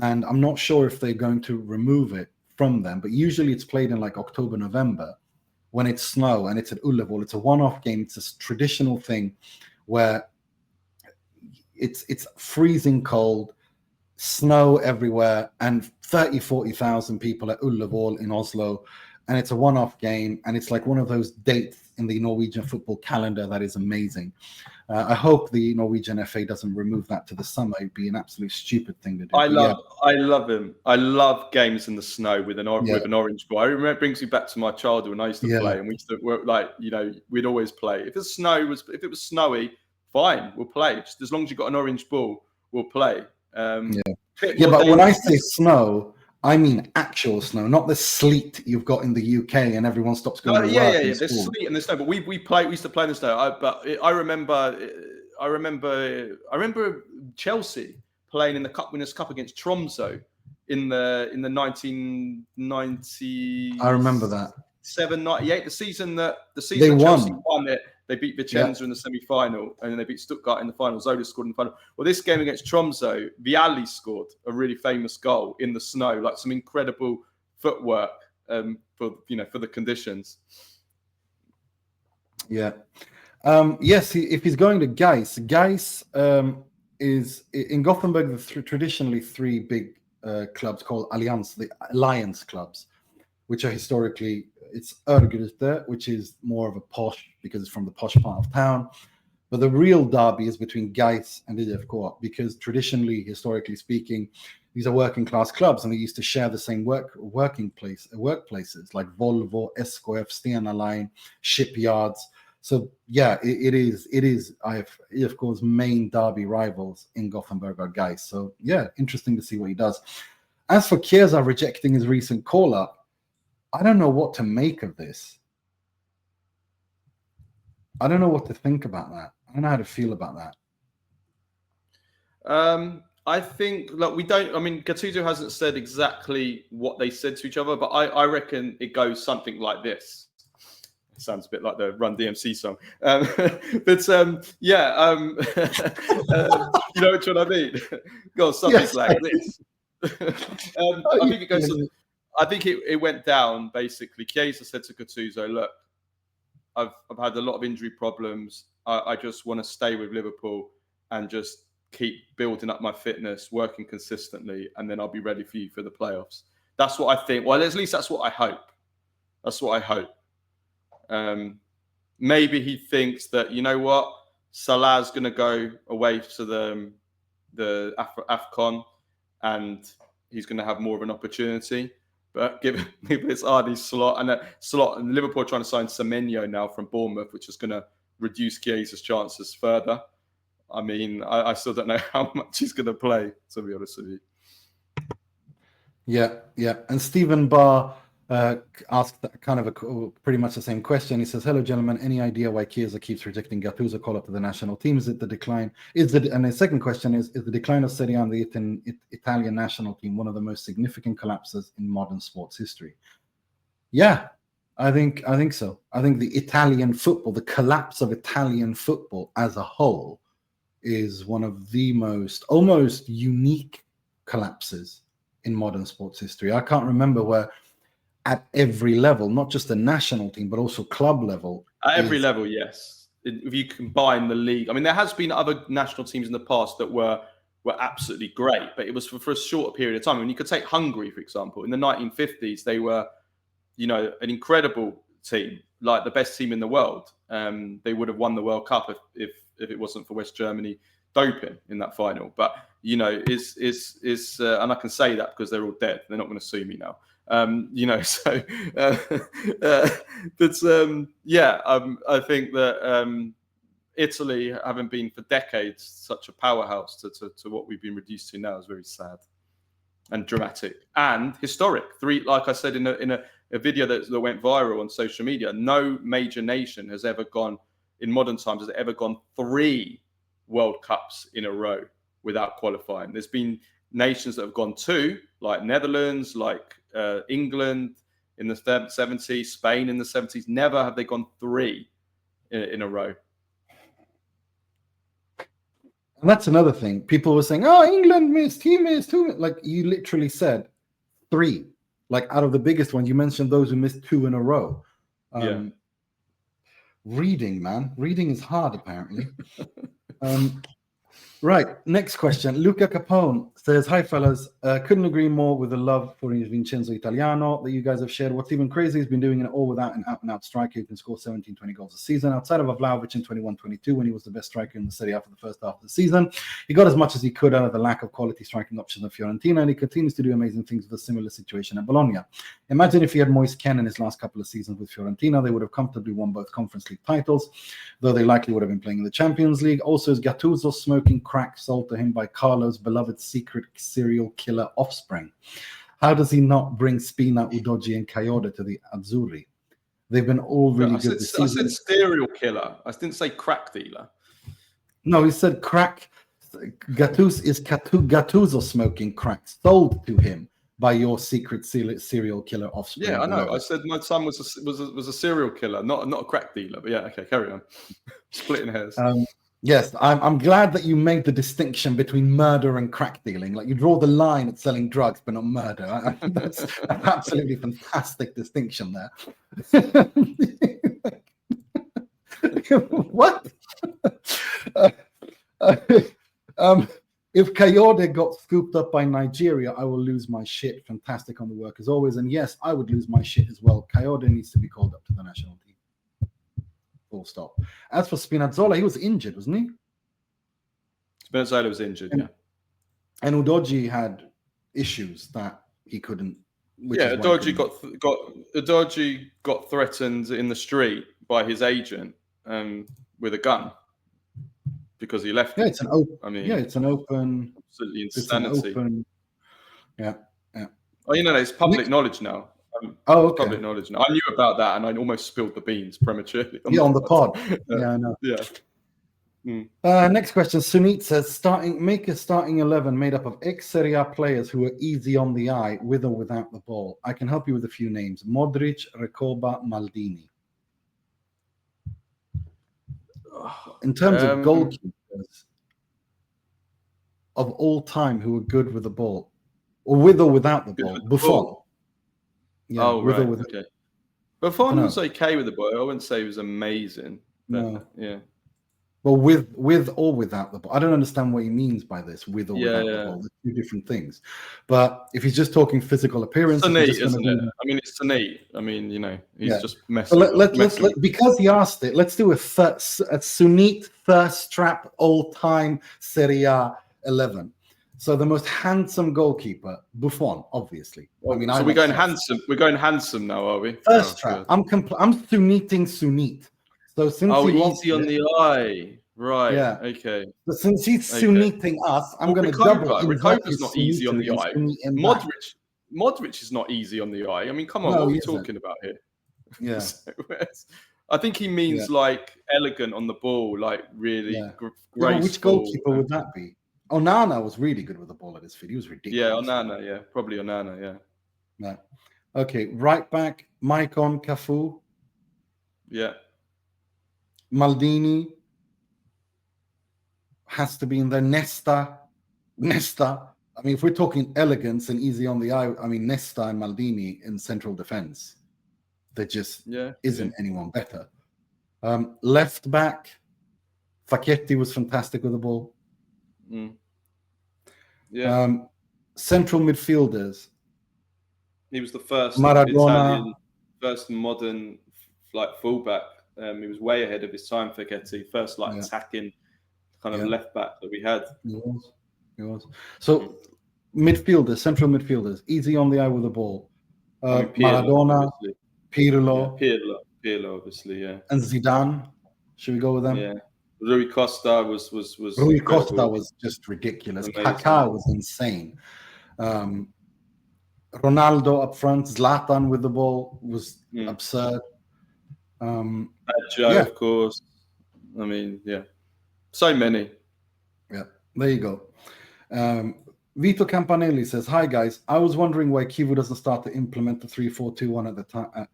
And I'm not sure if they're going to remove it from them, but usually it's played in like October, November when it's snow and it's at Ullevål. It's a one-off game. It's a traditional thing where it's freezing cold, snow everywhere, and 40,000 people at Ullevål in Oslo. And it's a one-off game, and it's like one of those dates in the Norwegian football calendar that is amazing. I hope the Norwegian FA doesn't remove that to the summer. It'd be an absolute stupid thing to do. I love him. I love games in the snow with an orange ball. I remember it brings me back to my childhood when I used to play, and we used to work we'd always play. If it was snowy, fine, we'll play. Just as long as you've got an orange ball, we'll play. But when I say snow, I mean actual snow, not the sleet you've got in the UK and everyone stops going to work. Yeah. There's sleet and there's snow, but we used to play in the snow. I remember Chelsea playing in the Cup Winners' Cup against Tromsø in the 1990. I remember that 7-98, the season they Chelsea won. won it. They beat Vicenza in the semi-final, and then they beat Stuttgart in the final. Zola scored in the final. Well, this game against Tromsø, Vialli scored a really famous goal in the snow, like some incredible footwork for the conditions. Yeah. Yes, if he's going to Gais is in Gothenburg. Traditionally 3 big clubs called the Alliance clubs, which are historically. It's Örgryte, which is more of a posh because it's from the posh part of town. But the real derby is between Gais and IFK because traditionally, historically speaking, these are working class clubs and they used to share the same workplaces like Volvo, SKF, Stena Line, shipyards. So yeah, it is IFK's main derby rivals in Gothenburg are Gais. So yeah, interesting to see what he does. As for Chiesa rejecting his recent call-up, I don't know what to make of this. I don't know what to think about that. I don't know how to feel about that. I think Gattuso hasn't said exactly what they said to each other, but I reckon it goes something like this. It sounds a bit like the Run DMC song. You know what I mean? Goes something like this. I think it goes. I think it went down, basically. Chiesa said to Gattuso, look, I've had a lot of injury problems. I just want to stay with Liverpool and just keep building up my fitness, working consistently, and then I'll be ready for you for the playoffs. That's what I think. Well, at least that's what I hope. Maybe he thinks that, you know what, Salah's going to go away to the AFCON and he's going to have more of an opportunity. But given it's Ardi slot and Liverpool trying to sign Semenyo now from Bournemouth, which is going to reduce Chiesa's chances further. I mean, I still don't know how much he's going to play, to be honest with you. Yeah. And Stephen Barr asked kind of pretty much the same question. He says, "Hello, gentlemen. Any idea why Chiesa keeps rejecting Gattuso call up to the national team? Is it the decline? And the second question is the decline of Serie A and the Italian national team one of the most significant collapses in modern sports history?" Yeah, I think so. I think the Italian football, the collapse of Italian football as a whole, is one of the most almost unique collapses in modern sports history. I can't remember where at every level, not just the national team, but also club level. At every level, yes. If you combine the league, I mean, there has been other national teams in the past that were absolutely great, but it was for a shorter period of time. I mean, you could take Hungary, for example. In the 1950s, they were, an incredible team, like the best team in the world. They would have won the World Cup if it wasn't for West Germany doping in that final. But and I can say that because they're all dead. They're not going to sue me now. I think that Italy, having been for decades such a powerhouse to what we've been reduced to now, is very sad and dramatic and historic. Like I said in a video that went viral on social media, no major nation has ever gone in modern times has ever gone 3 World Cups in a row without qualifying. There's been nations that have gone 2, like Netherlands, like England in the 70s, Spain in the 70s. Never have they gone 3 in a row. And that's another thing. People were saying, "Oh, England missed, he missed, who missed?" Like, you literally said 3. Like, out of the biggest ones, you mentioned those who missed 2 in a row. Reading, man. Reading is hard, apparently. Right, next question. Luca Capone says, "Hi, fellas. Couldn't agree more with the love for Vincenzo Italiano that you guys have shared. What's even crazy, he's been doing it all without an out-and-out striker who can score 17, 20 goals a season. Outside of Vlahovic in 21-22, when he was the best striker in the Serie A for the first half of the season, he got as much as he could out of the lack of quality striking options at Fiorentina, and he continues to do amazing things with a similar situation at Bologna. Imagine if he had Moise Kean in his last couple of seasons with Fiorentina, they would have comfortably won both Conference League titles, though they likely would have been playing in the Champions League. Also, is Gattuso smoking crack sold to him by Carlo's beloved secret serial killer offspring? How does he not bring Spina, Udogie, and Kayode to the Azzurri? They've been all really good this season." I said serial killer. I didn't say crack dealer. No, he said crack. Gattuso smoking crack sold to him by your secret serial killer offspring. Yeah, I know. I said my son was a serial killer, not a crack dealer. But yeah, okay, carry on. Splitting hairs. Yes, I'm glad that you made the distinction between murder and crack dealing. Like, you draw the line at selling drugs, but not murder. That's an absolutely fantastic distinction there. What? If Kayode got scooped up by Nigeria, I will lose my shit. Fantastic on the work as always. And yes, I would lose my shit as well. Kayode needs to be called up to the national team. Full stop. As for Spinazzola, he was injured, wasn't he? Spinazzola was injured, yeah. And Udogie had issues that he couldn't. Udogie got threatened in the street by his agent with a gun because he left. Yeah, it's an open. It's an open. Absolutely insanity. Yeah. Oh, it's public knowledge now. Okay. Public knowledge. I knew about that, and I almost spilled the beans prematurely. On the pod. Yeah, I know. Yeah. Next question. Suneet says, make a starting 11 made up of ex-Serie A players who are easy on the eye, with or without the ball. I can help you with a few names: Modric, Recoba, Maldini. In terms of goalkeepers of all time who are good with the ball, or with or without the ball, Buffon. Yeah, okay. Buffon was okay with the ball. I wouldn't say he was amazing. No. Yeah. Well, with or without the ball. I don't understand what he means by this, with or without the ball. They're 2 different things. But if he's just talking physical appearance... Suneet, isn't it? I mean, it's Suneet. I mean, he's just messing. Let's because he asked it, let's do a Suneet thirst trap all-time Serie A 11. So the most handsome goalkeeper, Buffon, obviously. Well, I mean, so we're going handsome. We're going handsome now, are we? First trap. I'm Suneeting Suneet. So since he easy on the eye. Right. Yeah. Okay. But since he's Suneeting us, I'm going to double. Ricoba's not easy on the eye. Modric is not easy on the eye. I mean, come on, what are we talking about here? Yeah. I think he means like elegant on the ball, like really graceful. Which goalkeeper would that be? Onana was really good with the ball at his feet. He was ridiculous. Yeah, Onana. Yeah, probably Onana. Yeah. Okay, right back, Maicon, Cafu. Yeah. Maldini has to be in there. Nesta. I mean, if we're talking elegance and easy on the eye, I mean, Nesta and Maldini in central defense. There just isn't anyone better. Left back, Facchetti was fantastic with the ball. Yeah. Central midfielders. He was the first Maradona, first modern fullback. He was way ahead of his time, Facchetti. First attacking kind of left back that we had. He was. So midfielders, central midfielders, easy on the eye with the ball. Maradona, Pirlo. Pirlo, obviously, yeah. And Zidane. Should we go with them? Yeah. Rui Costa was Rui Costa was just ridiculous. Kaká was insane. Ronaldo up front, Zlatan with the ball was absurd. Baggio, of course. I mean, so many. Yeah, there you go. Vito Campanelli says, "Hi guys, I was wondering why Kivu doesn't start to implement the 3-4-2-1 at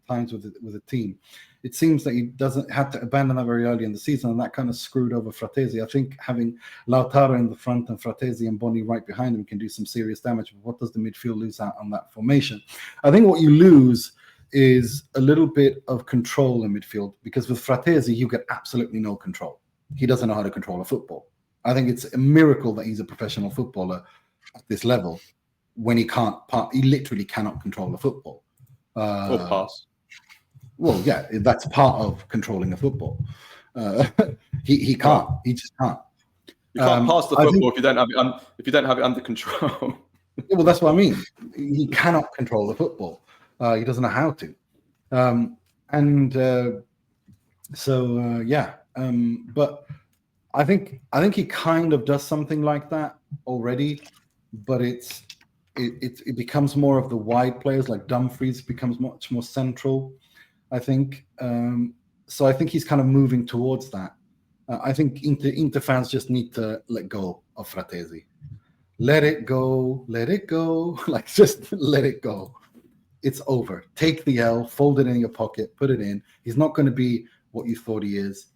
times with the team. It seems that he doesn't have to abandon that very early in the season, and that kind of screwed over Fratesi. I think having Lautaro in the front and Fratesi and Boni right behind him can do some serious damage. But what does the midfield lose out on that formation? I think what you lose is a little bit of control in midfield, because with Fratesi you get absolutely no control. He doesn't know how to control a football. I think it's a miracle that he's a professional footballer at this level when he literally cannot control a football. Or pass. Well, yeah, that's part of controlling a football. He can't. He just can't. You can't pass the football if you don't have it under control. Well, that's what I mean. He cannot control the football. He doesn't know how to. But I think he kind of does something like that already, but it becomes more of the wide players, like Dumfries becomes much more central, I think. So I think he's kind of moving towards that. I think Inter fans just need to let go of Fratesi. Let it go. Like, just let it go. It's over. Take the L, fold it in your pocket, put it in. He's not going to be what you thought he is.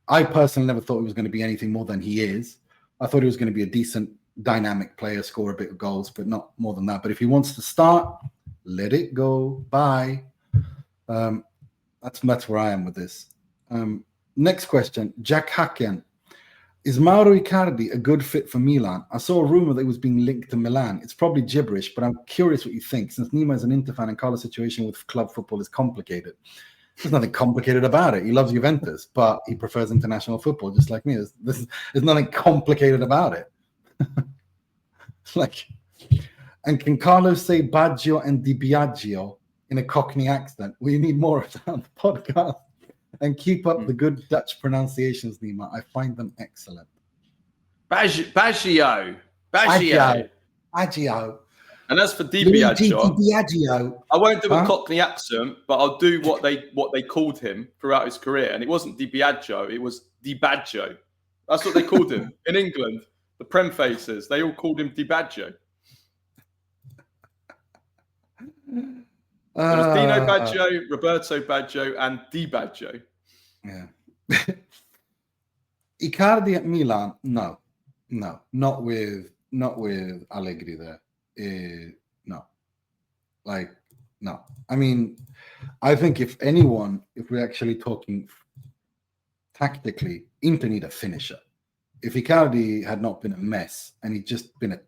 I personally never thought he was going to be anything more than he is. I thought he was going to be a decent, dynamic player, score a bit of goals, but not more than that. But if he wants to start, let it go. Bye. That's where I am with this. Next question. Jack Hacken. Is Mauro Icardi a good fit for Milan? I saw a rumor that he was being linked to Milan. It's probably gibberish, but I'm curious what you think, since Nima is an Inter fan and Carlo's situation with club football is complicated. There's nothing complicated about it. He loves Juventus, but he prefers international football, just like me. There's nothing complicated about it. And can Carlos say Baggio and Di Biagio in a Cockney accent? We need more of that on the podcast. And keep up the good Dutch pronunciations, Nima. I find them excellent. Baggio. And as for Di Biagio, I won't do a Cockney accent, but I'll do what they called him throughout his career. And it wasn't Di Biagio, it was Di Baggio. That's what they called him in England. The Prem faces, they all called him Di Baggio. It was Dino Baggio, Roberto Baggio, and Di Baggio. Yeah. Icardi at Milan? No, not with Allegri there. No. I mean, I think if we're actually talking tactically, Inter need a finisher. If Icardi had not been a mess and he'd just been a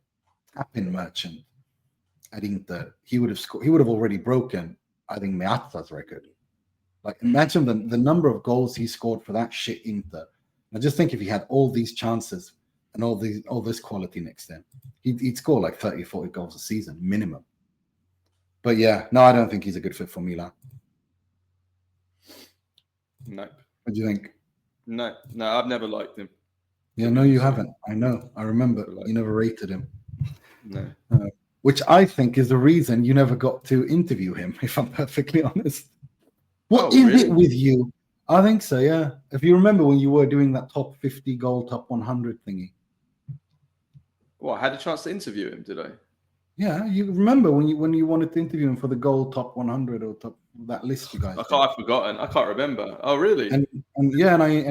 tap-in merchant at Inter, he would have already broken, I think, Meazza's record. Like, imagine the number of goals he scored for that shit Inter. I just think if he had all these chances and all this quality next to him. He'd score like 30, 40 goals a season minimum. But yeah, no, I don't think he's a good fit for Milan. No. What do you think? No, I've never liked him. Yeah, no, you haven't. I know. I remember. You never rated him. No. Which I think is the reason you never got to interview him, if I'm perfectly honest. What is it with you? I think so, yeah. If you remember when you were doing that top 50 goal, top 100 thingy. Well, I had a chance to interview him, did I? Yeah, you remember when you wanted to interview him for the goal top 100 or top that list you guys. I've forgotten. I can't remember. Oh, really? And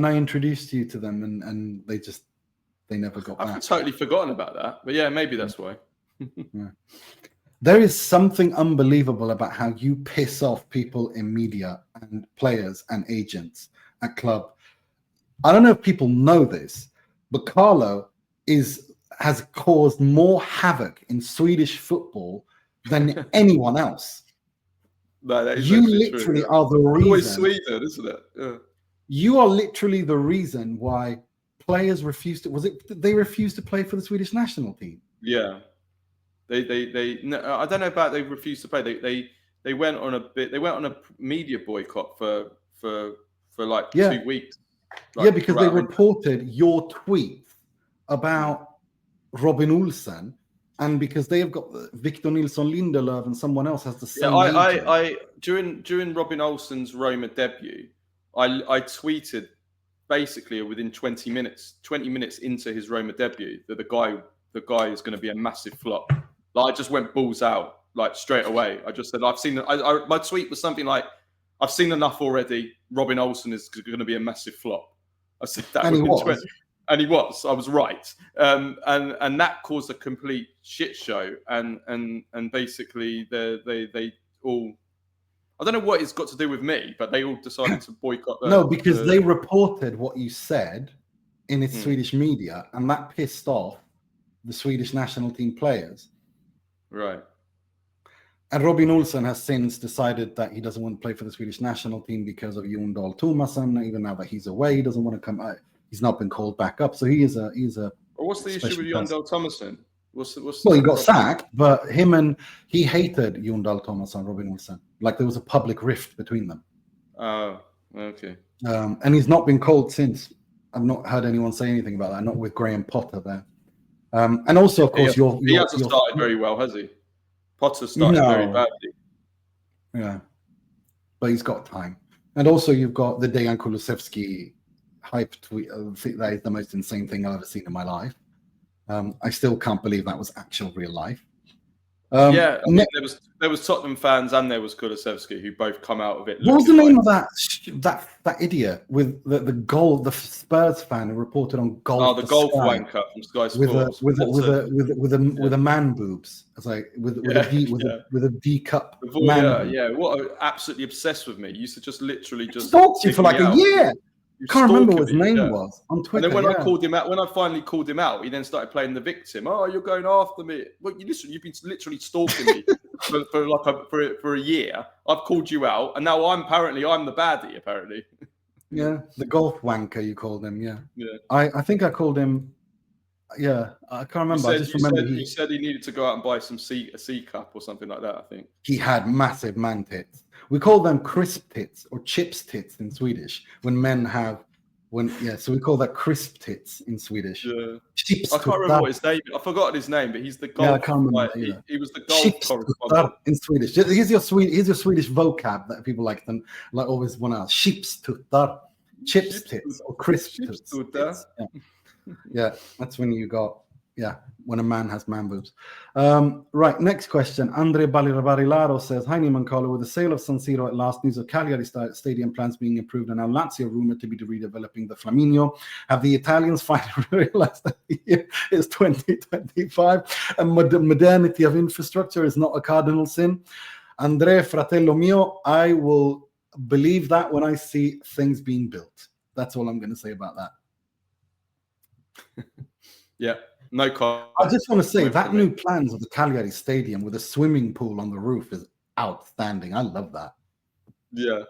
I introduced you to them, and they never got back. I've totally forgotten about that. But yeah, maybe that's why. Yeah. There is something unbelievable about how you piss off people in media and players and agents at club. I don't know if people know this, but Carlo has caused more havoc in Swedish football than anyone else. No, that is you literally true. are the reason. Always Sweden, isn't it? Yeah. You are literally the reason why players refused to. Was it they refused to play for the Swedish national team? Yeah. No, I don't know about they refused to play. They went on a media boycott for like 2 weeks. Like, because they reported your tweet about Robin Olsen, and because they have got Victor Nilsson Lindelöf and someone else has the same. Yeah, I during Robin Olsen's Roma debut, I tweeted basically within 20 minutes into his Roma debut that the guy is going to be a massive flop. Like, I just went balls out like straight away. I just said, I've seen. My tweet was something like, "I've seen enough already. Robin Olsen is going to be a massive flop." I said that, and he was. And he was. I was right. And that caused a complete shit show. And basically they all. I don't know what it's got to do with me, but they all decided to boycott. They reported what you said in its Swedish media, and that pissed off the Swedish national team players. Right. And Robin Olsen has since decided that he doesn't want to play for the Swedish national team because of Jon Dahl Tomasson. Even now that he's away, he doesn't want to come out. He's not been called back up, so he's a. Well, what's the issue with Jon Dahl Tomasson? Well, he got sacked, but he hated Jon Dahl Tomasson, Robin Olsen. Like, there was a public rift between them. Oh, okay. And he's not been called since. I've not heard anyone say anything about that. Not with Graham Potter there. And also, of course, he hasn't started very well, has he? Potter started very badly. Yeah, but he's got time. And also, you've got the Dejan Kulusevski hype tweet. That is the most insane thing I've ever seen in my life. I still can't believe that was actual real life. There was Tottenham fans and there was Kulusevski who both come out of it. What was the name of that idiot with the Spurs fan who reported on golf? Oh, the golf wanker from Sky Sports with a man boobs. It's like with a D cup. What absolutely obsessed with me. You used to just literally stalked you for like a year. I can't remember what his name was on Twitter. And then when I finally called him out, he then started playing the victim. Oh, you're going after me. Well, you've been literally stalking me for a year. I've called you out, and now I'm the baddie. Apparently. Yeah, the golf wanker you called him. Yeah. I think I called him. Yeah, I can't remember. You said he needed to go out and buy a C cup or something like that. I think he had massive man tits. We call them crisp tits or chips tits in Swedish. So we call that crisp tits in Swedish. Yeah. I can't remember what his name. I forgot his name, but he's the golf. Yeah, I can't remember. He was the golf correspondent in Swedish. Here's your Swedish vocab that people like always want to ask. Chipstuttar, chips tits or crisp tits. Yeah, that's when you got, when a man has man boobs. Right, next question. André Barilaro says, Hi, Niman Carlo, with the sale of San Siro at last, news of Cagliari stadium plans being improved, and now Lazio rumored to be redeveloping the Flaminio. Have the Italians finally realized that the year is 2025 and modernity of infrastructure is not a cardinal sin? André, fratello mio, I will believe that when I see things being built. That's all I'm going to say about that. Yeah, no comment. I just want to say that new plans of the Cagliari Stadium with a swimming pool on the roof is outstanding. I love that. Yeah.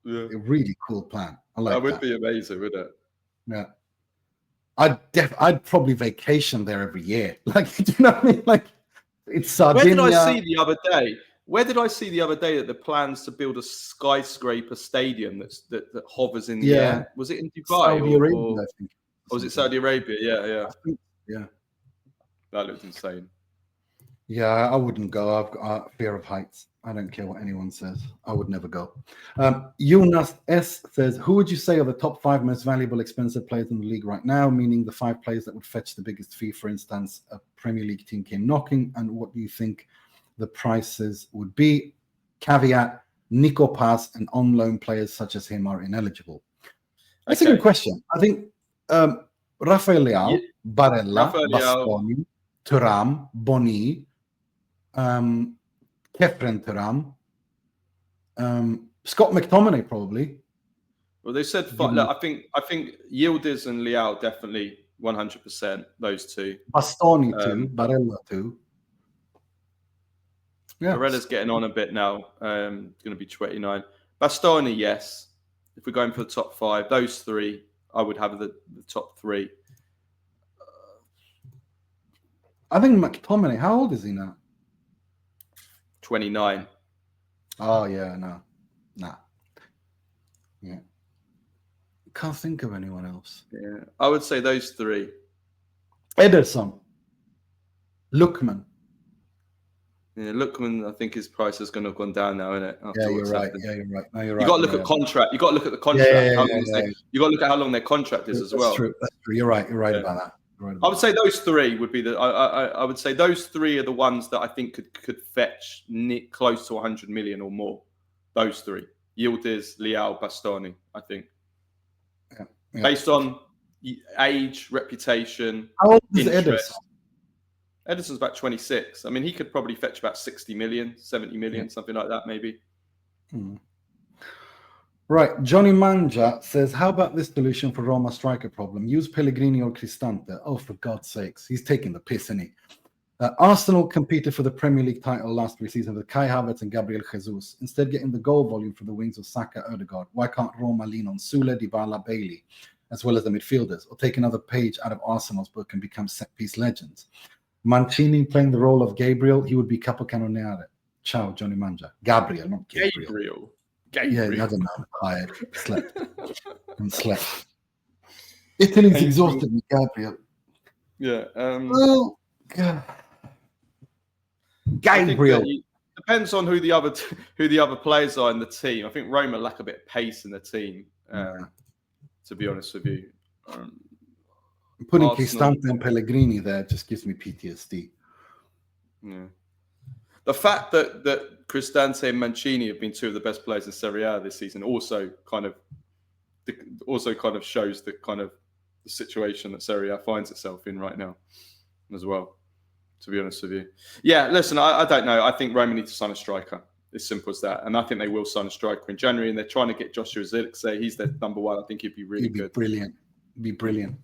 A really cool plan. I like that. That would be amazing, wouldn't it? Yeah. I'd probably vacation there every year. Like, do you know what I mean? Like, it's Sardinia. Where did I see the other day? That the plans to build a skyscraper stadium that hovers in the air? Was it in Dubai Saudi Arabia, I think. Or was it Saudi Arabia? Yeah. I think, yeah. That looked insane. Yeah, I wouldn't go. I've got a fear of heights. I don't care what anyone says. I would never go. Jonas S says, who would you say are the top 5 most valuable, expensive players in the league right now? Meaning the 5 players that would fetch the biggest fee. For instance, a Premier League team came knocking. And what do you think the prices would be? Caveat, Nico Paz and on-loan players such as him are ineligible. That's a good question. I think Rafael Leao, Barella, Bastoni, Thuram, Boni, Kefren Thuram, Scott McTominay probably. Well, they said look, I think Yildiz and Leao definitely 100%. Those two. Bastoni too, Barella too. Yeah, Barella's getting on a bit now. Going to be 29. Bastoni, yes. If we're going for the top 5, those 3, I would have the top 3. I think McTominay. How old is he now? 29. Oh yeah, nah. Yeah, can't think of anyone else. Yeah, I would say those 3. Ederson, Lookman. Yeah, Lookman. I think his price is going to have gone down now, isn't it? Yeah, you're right. No, you're right. You got to look at contract. You got to look at the contract. You got to look at how long their contract is as well. That's true. You're right. You're right about that. I would say those 3 would be the. I would say those 3 are the ones that I think could fetch close to 100 million or more. Those 3: Yildiz, Leao, Bastoni. I think, based on age, reputation, how old is interest. Ederson's about 26. I mean, he could probably fetch about 60 million, 70 million, something like that, maybe. Right. Johnny Manja says, how about this solution for Roma striker problem? Use Pellegrini or Cristante. Oh, for God's sakes. He's taking the piss, isn't he? Arsenal competed for the Premier League title last 3 seasons with Kai Havertz and Gabriel Jesus. Instead, getting the goal volume for the wings of Saka, Ødegaard. Why can't Roma lean on Sule, Dybala, Bailey, as well as the midfielders, or take another page out of Arsenal's book and become set-piece legends? Mancini playing the role of Gabriel, he would be Capocannoniere. Ciao, Johnny Manja. Gabriel, not Gabriel. Yeah, I don't know. I'm tired. Slept. Italy's exhausted me, Gabriel. Yeah. Oh, God. Gabriel. Depends on who the other players are in the team. I think Roma lack a bit of pace in the team. To be honest with you. Putting Cristante and Pellegrini there just gives me PTSD. Yeah. The fact that Cristante and Mancini have been 2 of the best players in Serie A this season also kind of shows the situation that Serie A finds itself in right now as well, to be honest with you. Yeah, listen, I don't know. I think Roma need to sign a striker. As simple as that. And I think they will sign a striker in January, and they're trying to get Joshua Zirkzee. He's their number 1. I think he'd be really good. Be brilliant.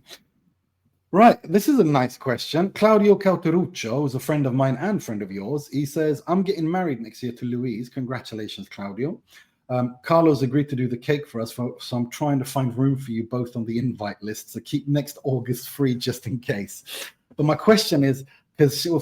Right, this is a nice question. Claudio Cauteruccio, who's a friend of mine and friend of yours, he says, I'm getting married next year to Louise. Congratulations, Claudio. Carlos agreed to do the cake for us, so I'm trying to find room for you both on the invite list. So keep next August free just in case. But my question is,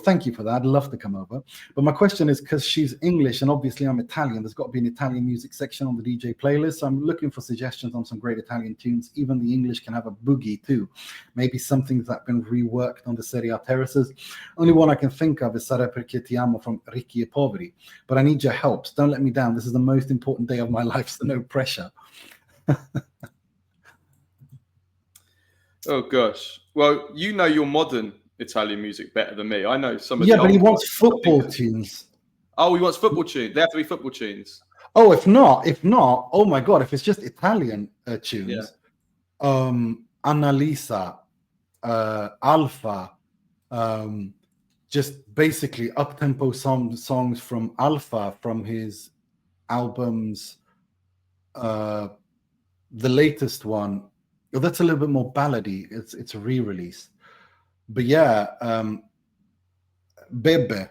thank you for that. I'd love to come over. But my question is, because she's English and obviously I'm Italian, there's got to be an Italian music section on the DJ playlist. So I'm looking for suggestions on some great Italian tunes. Even the English can have a boogie too. Maybe something that's been reworked on the Serie A terraces. Only one I can think of is Sarà perché ti amo from Ricchi e Poveri. But I need your help. So don't let me down. This is the most important day of my life, so no pressure. Oh, gosh. Well, you know your modern Italian music better than me. I know some of the but he wants football tunes. Oh, he wants football tunes. They have to be football tunes. Oh, if not, oh my God, if it's just Italian tunes, Annalisa, Alpha, just basically up-tempo songs from Alpha, from his albums, the latest one. Oh, that's a little bit more ballady. It's a re-release. But yeah, Bebe,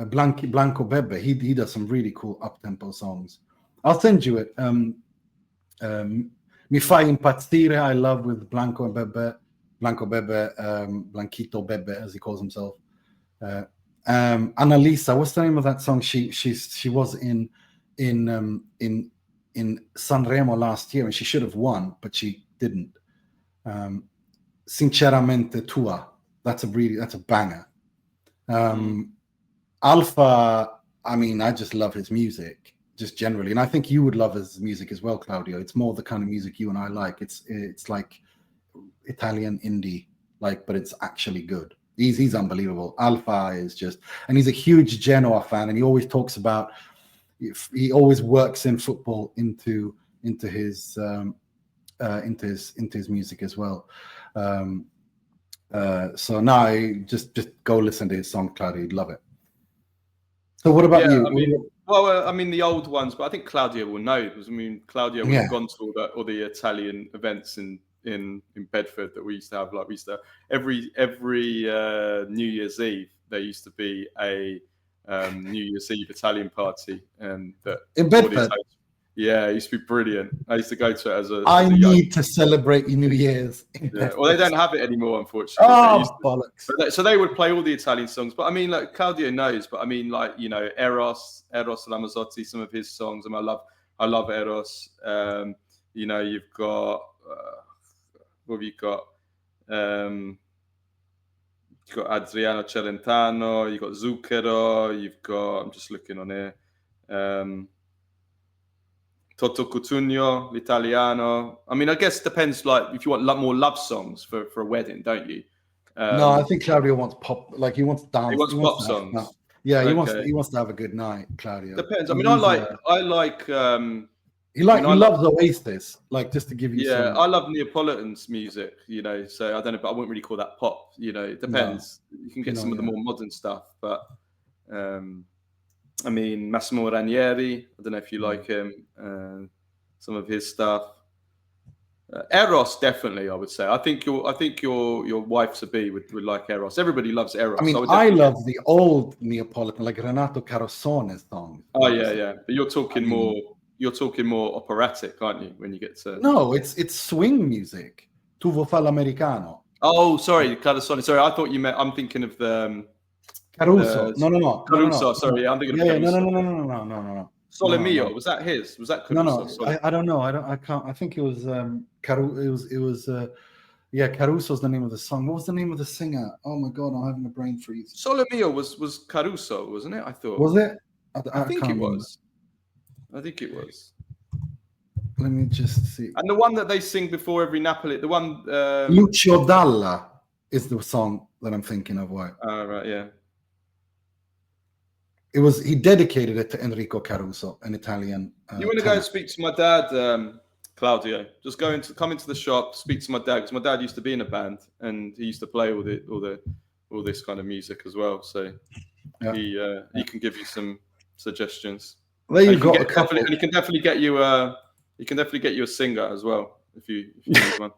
Blanco Bebe, he does some really cool up-tempo songs. I'll send you it. Mi fai impazzire, I love with Blanco and Bebe. Blanco Bebe, Blanquito Bebe, as he calls himself. Annalisa, what's the name of that song? She was in Sanremo last year, and she should have won, but she didn't. Sinceramente Tua, that's a banger. Alpha, I mean, I just love his music, just generally, and I think you would love his music as well, Claudio. It's more the kind of music you and I like. It's like Italian indie, but it's actually good. He's unbelievable. Alpha is just, and he's a huge Genoa fan, and he always talks about, he always works in football into his music as well. So now just go listen to his song, Claudio. You'd love it. So what about you? I mean, the old ones, but I think Claudio will know, because Claudio would have gone to all the Italian events in Bedford that we used to have. Like, we used to every New Year's Eve there used to be a New Year's Eve Italian party, and that in Bedford. Yeah, it used to be brilliant. I used to go to it as a. I need to celebrate New Year's. Yeah. Well, they don't have it anymore, unfortunately. Bollocks! So they would play all the Italian songs, but I mean, like, Claudio knows. But I mean, like, Eros Ramazzotti, some of his songs. I love Eros. You've got what have you got? You've got Adriano Celentano. You've got Zucchero. You've got. I'm just looking on here. Toto Cutugno, L'Italiano. I mean, I guess it depends. Like, if you want more love songs for a wedding, don't you? No, I think Claudio wants pop. Like, he wants dance. He wants pop songs. Yeah, he wants to have a good night, Claudio. Depends. I mean, I like. He loves Oasis. Like, just to give you. Yeah, I love Neapolitan's music. So I don't know, but I wouldn't really call that pop. It depends. No. You can get some of the more modern stuff, but. I mean, Massimo Ranieri. I don't know if you like him. Some of his stuff. Eros, definitely, I would say. I think your wife to be would like Eros. Everybody loves Eros. I mean, I love the old Neapolitan, like Renato Carosone's songs. Oh yeah. But you're talking more operatic, aren't you? When you get to no, it's swing music. Tu vuoi fare l'americano? Oh, sorry, Carosone. Sorry, I thought you meant. I'm thinking of the. Caruso. No. Caruso. Sorry, yeah, I'm thinking of Caruso. No. Sole Mio. Was that his? Was that Caruso? No. I don't know. I can't. I think it was Caruso's the name of the song. What was the name of the singer? Oh my God, I'm having a brain freeze. Sole Mio was Caruso, wasn't it? I thought. Was it? I think it was. I think it was. Let me just see. And the one that they sing before every Napoli, the one. Lucio Dalla is the song that I'm thinking of. Why? Right, yeah. He dedicated it to Enrico Caruso, an Italian. You want to go and speak to my dad, Claudio? Just come into the shop, speak to my dad, because my dad used to be in a band and he used to play all this kind of music as well. So he can give you some suggestions. There you go. And he can definitely get you a singer as well if you need one.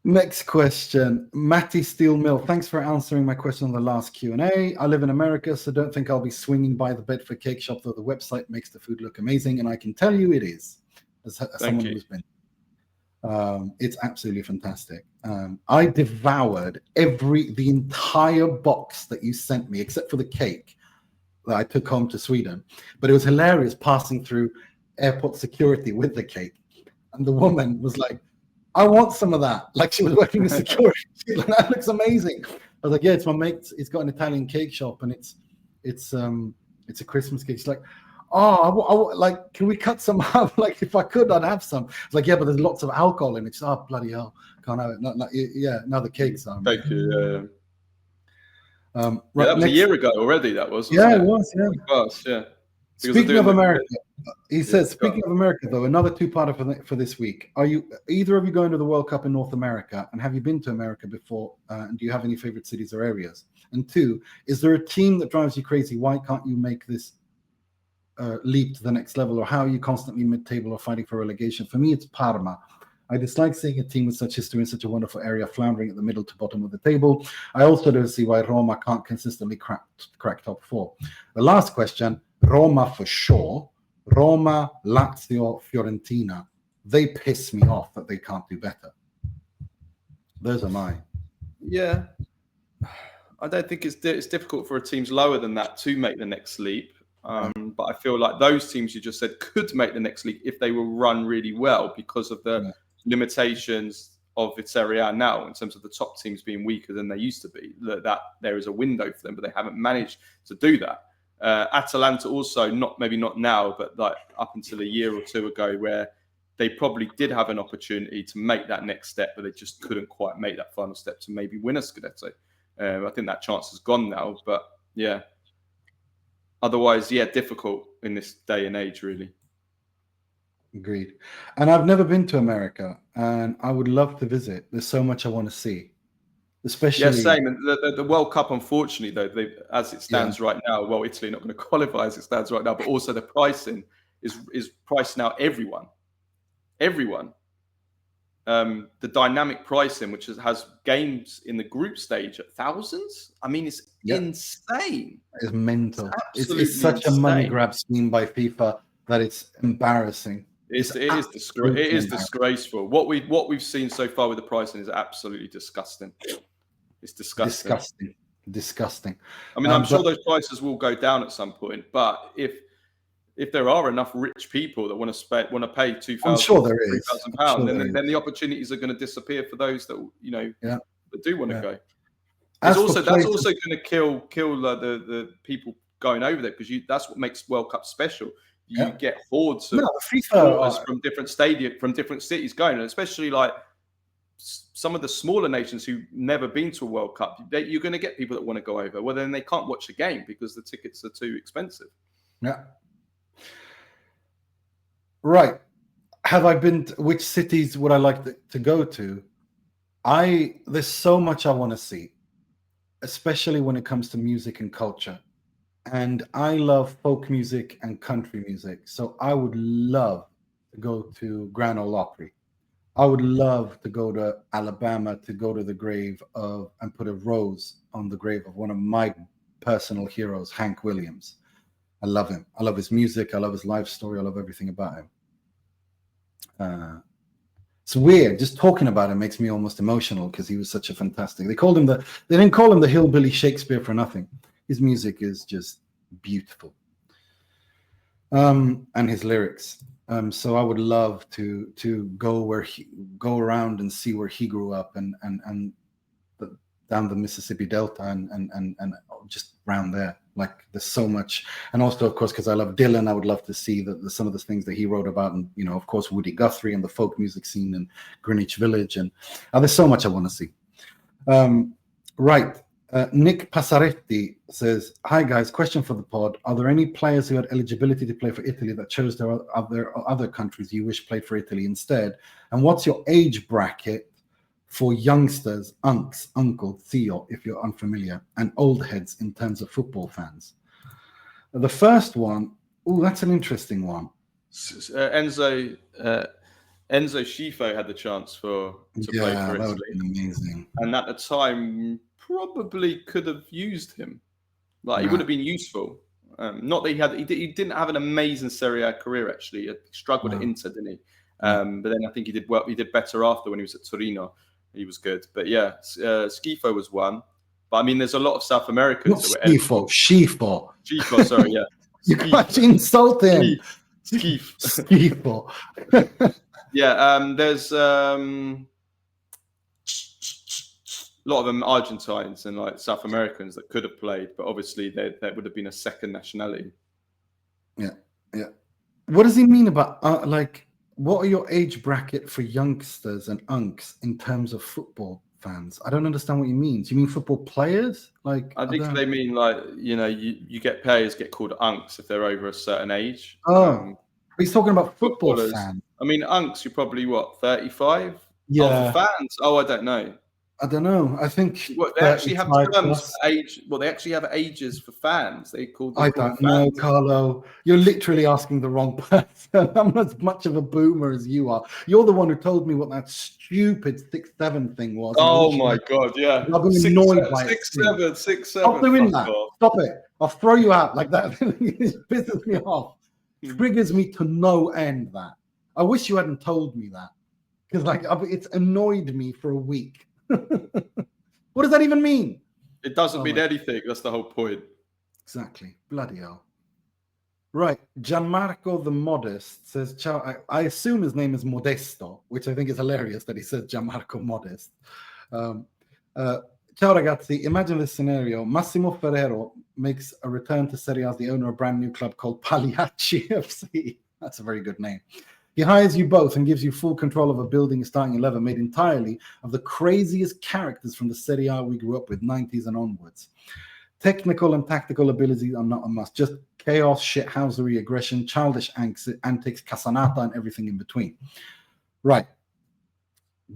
Next question, Matty Steel Mill. Thanks for answering my question on the last Q&A. I live in America, so don't think I'll be swinging by the Bedford Cake Shop, though the website makes the food look amazing, and I can tell you it is. As someone who's been, it's absolutely fantastic. I devoured the entire box that you sent me, except for the cake that I took home to Sweden. But it was hilarious passing through airport security with the cake, and the woman was like, I want some of that. Like, she was working with security. She's like, that looks amazing. I was like, yeah, it's my mate. It's got an Italian cake shop, and it's a Christmas cake. She's like, oh, like, can we cut some up? Like, if I could, I'd have some. It's like, yeah, but there's lots of alcohol in it. She's, oh, bloody hell, can't have it. No, the cake's on. Thank you. Yeah. Right, that was a year ago already. That was. Yeah, it was. Yeah. It was. Yeah. Speaking of America, he says, speaking of America, though, another two-parter for this week. Are either of you going to the World Cup in North America? And have you been to America before? And do you have any favorite cities or areas? And two, is there a team that drives you crazy? Why can't you make this leap to the next level? Or how are you constantly mid-table or fighting for relegation? For me, it's Parma. I dislike seeing a team with such history in such a wonderful area floundering at the middle to bottom of the table. I also don't see why Roma can't consistently crack top four. The last question, Roma for sure. Roma, Lazio, Fiorentina. They piss me off that they can't do better. Those are mine. Yeah. I don't think it's difficult for teams lower than that to make the next leap. But I feel like those teams you just said could make the next leap if they will run really well because of the limitations of the Serie A now in terms of the top teams being weaker than they used to be. That there is a window for them, but they haven't managed to do that. Atalanta also, maybe not now, but like up until a year or two ago, where they probably did have an opportunity to make that next step, but they just couldn't quite make that final step to maybe win a Scudetto. I think that chance has gone now, but yeah. Otherwise, difficult in this day and age, really. Agreed. And I've never been to America, and I would love to visit. There's so much I want to see, especially. Yeah, same. And the World Cup, unfortunately, though, as it stands right now, well, Italy are not going to qualify as it stands right now, but also the pricing is pricing out everyone. The dynamic pricing, which has games in the group stage at thousands. I mean, it's insane. It's mental. It's such a money grab scheme by FIFA that it's embarrassing. It is disgraceful. What we've seen so far with the pricing is absolutely disgusting. It's disgusting. Disgusting. I mean, I'm sure those prices will go down at some point, but if there are enough rich people that want to pay £2,000, £3,000, then the opportunities are going to disappear for those that that do want to go. That's also going to kill the people going over there, because that's what makes World Cup special. You get hordes of supporters from different stadiums, from different cities going, and especially like some of the smaller nations who've never been to a World Cup. You're going to get people that want to go over. Well, then they can't watch the game because the tickets are too expensive. Yeah. Right. Have I been to, which cities would I like to go to? There's so much I want to see, especially when it comes to music and culture. And I love folk music and country music. So I would love to go to Grand Ole Opry. I would love to go to Alabama to go to the grave and put a rose on the grave of one of my personal heroes, Hank Williams. I love him. I love his music. I love his life story. I love everything about him. It's weird. Just talking about him makes me almost emotional because he was such a fantastic. They didn't call him the hillbilly Shakespeare for nothing. His music is just beautiful. And his lyrics. So I would love to go around and see where he grew up and down the Mississippi Delta and just around there. Like there's so much. And also, of course, because I love Dylan, I would love to see some of the things that he wrote about, and of course, Woody Guthrie and the folk music scene in Greenwich Village. And there's so much I want to see. Right. Nick Passaretti says, "Hi guys, question for the pod. Are there any players who had eligibility to play for Italy that chose their other countries you wish played for Italy instead? And what's your age bracket for youngsters, unks, uncle, Theo, if you're unfamiliar, and old heads in terms of football fans?" The first one, that's an interesting one. Enzo Schifo had the chance to play for Italy. That would have been amazing. And at the time, probably could have used him. He would have been useful. Not that he didn't have an amazing Serie A career, actually. He struggled at Inter, didn't he? But then I think he did well. He did better after when he was at Torino. He was good. But yeah, Schifo was one. But I mean, there's a lot of South Americans. Schifo, sorry, yeah. You can't insult him. Schifo. Yeah, there's a lot of them Argentines and like South Americans that could have played, but obviously that would have been a second nationality. Yeah. What does he mean about what are your age bracket for youngsters and unks in terms of football fans? I don't understand what he means. You mean football players? I think they mean you get players get called unks if they're over a certain age. He's talking about football fans. I mean, unks, you're probably 35? Yeah. Fans? I don't know. I think they actually have terms for age. Well, they actually have ages for fans. They call them. I don't know, Carlo. You're literally asking the wrong person. I'm not as much of a boomer as you are. You're the one who told me what that stupid 6'7" thing was. Oh my god, yeah. I'm annoyed by 6'7". Stop doing that. Stop it. I'll throw you out like that. It pisses me off. Triggers me to no end. That I wish you hadn't told me that, because it's annoyed me for a week. What does that even mean? It doesn't mean anything. That's the whole point. Exactly. Bloody hell. Right. Gianmarco the Modest says, ciao. I assume his name is Modesto, which I think is hilarious that he says Gianmarco Modest. Ciao ragazzi, imagine this scenario. Massimo Ferrero makes a return to Serie A as the owner of a brand new club called Pagliacci FC. That's a very good name. He hires you both and gives you full control of a building starting 11 made entirely of the craziest characters from the Serie A we grew up with, 90s and onwards. Technical and tactical abilities are not a must. Just chaos, shithousery, aggression, childish antics, casanata, and everything in between. Right.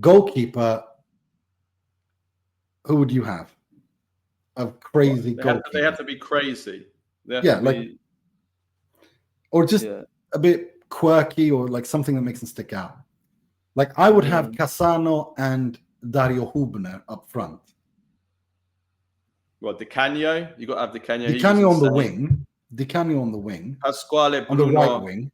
Goalkeeper. Who would you have? A crazy goalkeeper. They have to be crazy. Or just a bit quirky, or like something that makes them stick out. Like I would have Cassano and Dario Hubner up front. Well, Di Canio, you got to have Di Canio. Di Canio on the wing. Di Canio on the wing. Pasquale Bruno on the right wing.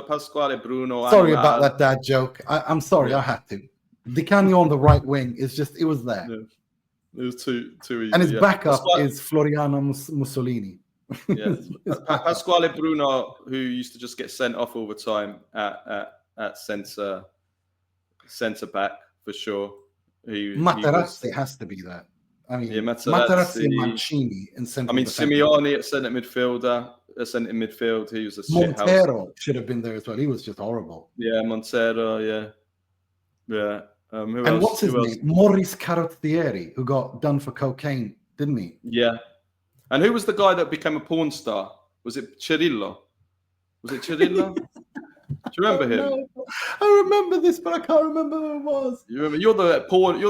Pasquale Bruno. Sorry about that dad joke. I'm sorry, I had to. Di Canio on the right wing is just, it was there. Yeah. It was too easy. And his backup is Floriano Mussolini. Yeah. Pasquale Bruno, who used to just get sent off all the time at centre back for sure. Materazzi has to be that. I mean, Materazzi and Mancini in centre. I mean, Simeone at centre midfielder. Centre midfield. He was a Montero should have been there as well. He was just horrible. Yeah, Montero. Yeah. And what's his name? Maurice Carrozzieri, who got done for cocaine, didn't he? Yeah. And who was the guy that became a porn star? Was it Cirillo? Do you remember him? No, I remember this, but I can't remember who it was. You remember? You're the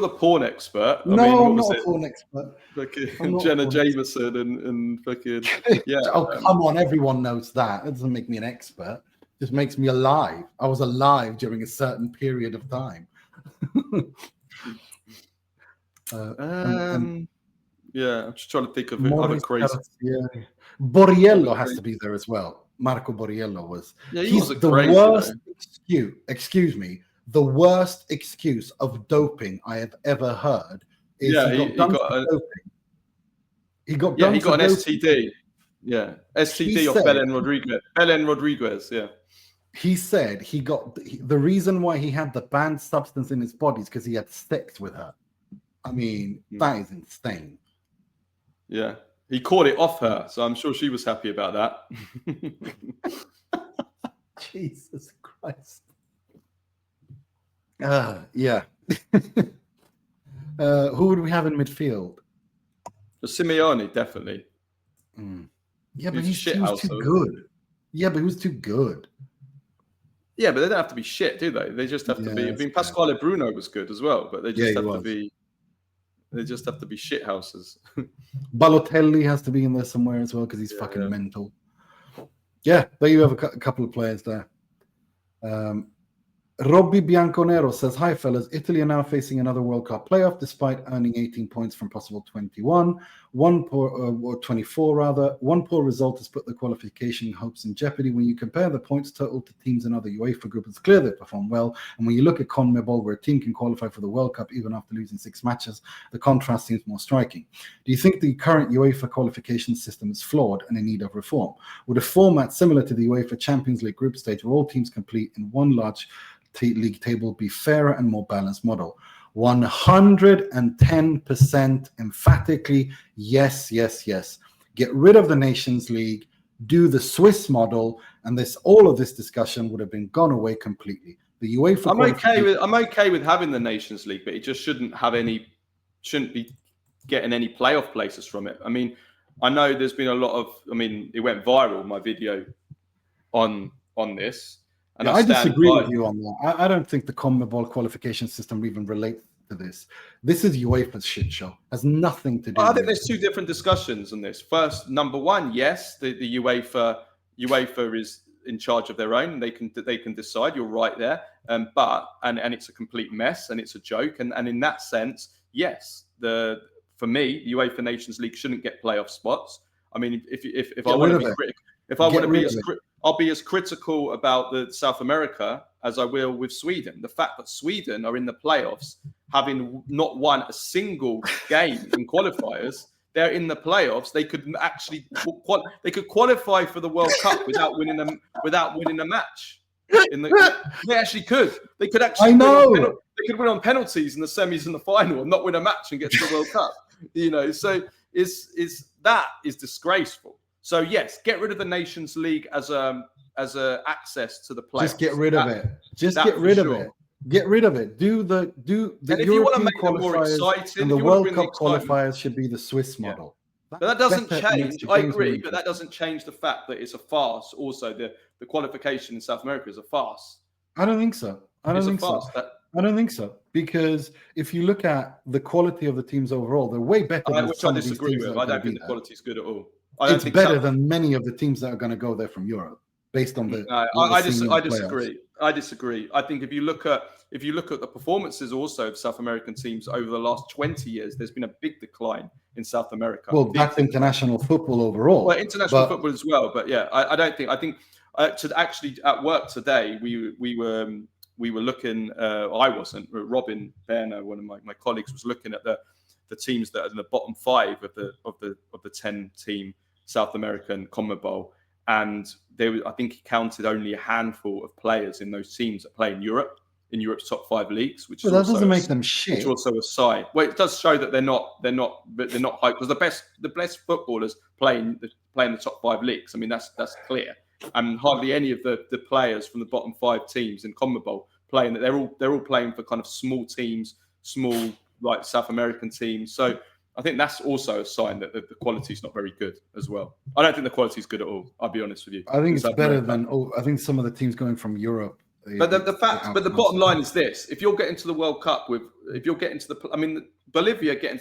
porn expert. I'm not a porn expert. Fucking Jenna Jameson and fucking come on, everyone knows that. It doesn't make me an expert. It just makes me alive. I was alive during a certain period of time. I'm just trying to think of other crazy. Borriello has to be there as well. Marco Borriello was. Yeah, he's the worst excuse. Excuse me. The worst excuse of doping I have ever heard is he got an STD. Yeah, STD of Belen Rodriguez. Yeah. He said the reason why he had the banned substance in his body is because he had sex with her. I mean, that is insane. Yeah. He caught it off her, so I'm sure she was happy about that. Jesus Christ. Yeah. Who would we have in midfield? Simeone, definitely. Yeah, but he was too good. Yeah, but he was too good. Yeah, but they don't have to be shit, do they? They just have to be. I mean, Pasquale Bruno was good as well, but they just have to be. They just have to be shit houses. Balotelli has to be in there somewhere as well because he's fucking mental. Yeah, there you have a couple of players there. Robbie Bianconero says, hi, fellas. Italy are now facing another World Cup playoff despite earning 18 points from possible 21. 24 rather. One poor result has put the qualification hopes in jeopardy. When you compare the points total to teams in other UEFA groups, it's clear they perform well. And when you look at CONMEBOL, where a team can qualify for the World Cup even after losing 6 matches, the contrast seems more striking. Do you think the current UEFA qualification system is flawed and in need of reform? Would a format similar to the UEFA Champions League group stage where all teams compete in one large league table be fairer and more balanced model? 110% emphatically yes. Get rid of the Nations League, do the Swiss model, and all of this discussion would have been gone away completely. The UEFA I'm okay with having the Nations League, but it just shouldn't be getting any playoff places from it. I mean, I know there's been a lot of, it went viral, my video on this. And I disagree with you on that. I don't think the CONMEBOL qualification system even relates to this. This is UEFA's shit show. It has nothing to do with it. I think there's two different discussions on this. First, number one, yes, the UEFA is in charge of their own. They can decide. You're right there. But it's a complete mess and it's a joke. And in that sense, yes, for me, the UEFA Nations League shouldn't get playoff spots. I mean, if I want to be critical, I'll be as critical about the South America as I will with Sweden. The fact that Sweden are in the playoffs, having not won a single game in qualifiers, they're in the playoffs. They could actually qualify for the World Cup without winning a match. They actually could. They could actually. I know. They could win on penalties in the semis and the final, and not win a match and get to the World Cup. So that is disgraceful. So yes, get rid of the Nations League as a access to the playoffs. Just get rid of it. Just get rid of it. Get rid of it. Do the European qualifiers and the World Cup qualifiers should be the Swiss model. But that doesn't change. I agree, but that doesn't change the fact that it's a farce. Also, the qualification in South America is a farce. I don't think so. I don't think so. Because if you look at the quality of the teams overall, they're way better than which I disagree with. I don't think the quality is good at all. It's better than many of the teams that are going to go there from Europe, based on the. I disagree. I disagree. I think if you look at the performances also of South American teams over the last 20 years, there's been a big decline in South America. Well, that's international football overall. Well, international football as well. But yeah, I think at work today we were looking. I wasn't. Robin Berner, one of my colleagues, was looking at the teams that are in the bottom 5 of the 10-team South American CONMEBOL, and I think he counted only a handful of players in those teams that play in Europe's top 5 leagues, which doesn't make them shit. Which also a sign. Well, it does show that they're not high, because the best footballers play in the top 5 leagues. I mean, that's clear. And hardly any of the players from the bottom 5 teams in CONMEBOL playing. They're all playing for kind of small teams, small like South American teams. So I think that's also a sign that the quality is not very good as well. I don't think the quality is good at all. I'll be honest with you. I think it's better than. I think some of the teams going from Europe. But the bottom line is this: if you're getting to the World Cup Bolivia getting to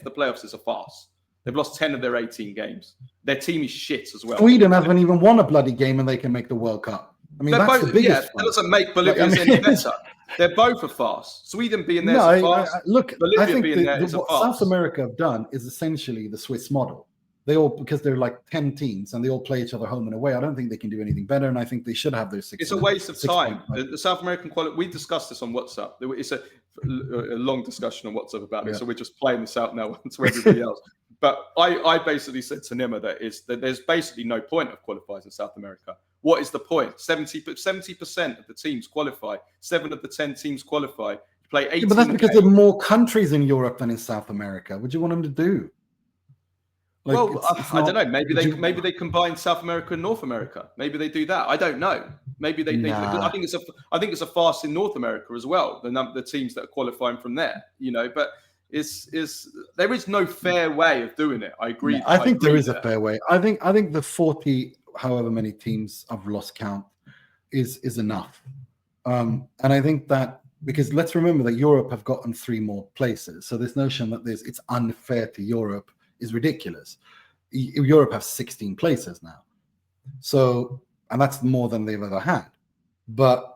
the playoffs is a farce. They've lost 10 of their 18 games. Their team is shit as well. Sweden haven't even won a bloody game, and they can make the World Cup. I mean, that's the biggest. That doesn't make Bolivia any better. They're both a farce. Sweden being there is a farce. Bolivia I think what South America have done is essentially the Swiss model. They all, because they're like 10 teams and they all play each other home and away. I don't think they can do anything better, and I think they should have their 6. It's a waste of time. The South American quality. We discussed this on WhatsApp. It's a long discussion on WhatsApp about it. So we're just playing this out now to everybody else. But I basically said to Nima that there's basically no point of qualifiers in South America. What is the point? 70% of the teams qualify. 7 of the 10 teams qualify. You play 18. But that's because there are more countries in Europe than in South America. What do you want them to do? Like, I don't know. Maybe they combine South America and North America. Maybe they do that. I don't know. Maybe they. I think it's a farce in North America as well. The teams that are qualifying from there. But there is no fair way of doing it. I agree. I think there is a fair way. I think the 40, however many teams I've lost count, is enough. And I think that, because let's remember that Europe have gotten 3 more places. So this notion that it's unfair to Europe is ridiculous. Europe has 16 places now. So, and that's more than they've ever had. But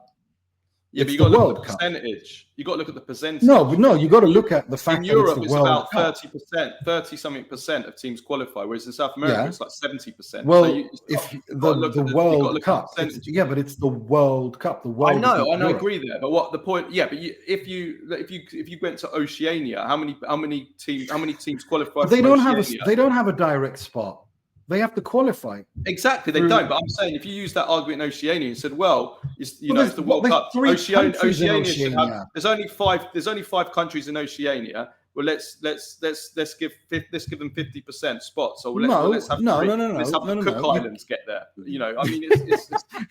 but you got to look at the percentage. You got to look at the percentage. No, you got to look at the fact in Europe that it's about 30% of teams qualify, whereas in South America it's like 70%. Well, the World Cup, but it's the World Cup. The World. I agree there. But what the point? Yeah, but if you went to Oceania, how many teams qualify? They don't have a direct spot. They have to qualify. Exactly, they don't. But I'm saying, if you use that argument in Oceania and said, "Well, it's the World Cup." Oceania should have. There's only 5 countries in Oceania. Well, let's give them 50% spots. Or let's have the Cook Islands get there. I mean,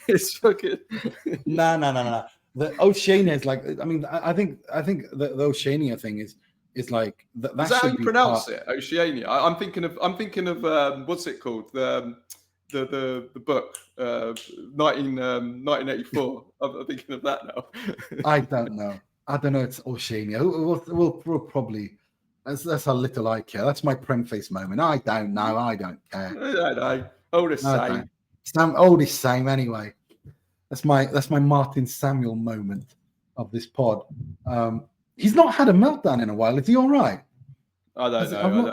it's fucking. No. The Oceania is like. I mean, I think the Oceania thing is like that. Is that how you pronounce it? Oceania. I'm thinking of what's it called? The book 1984. I'm thinking of that now. I don't know. It's Oceania. We'll probably. That's a little I care. That's my Prem-face moment. I don't know. I don't care. I don't know. All the same. All the same anyway. That's my Martin Samuel moment of this pod. He's not had a meltdown in a while. Is he all right? I don't know.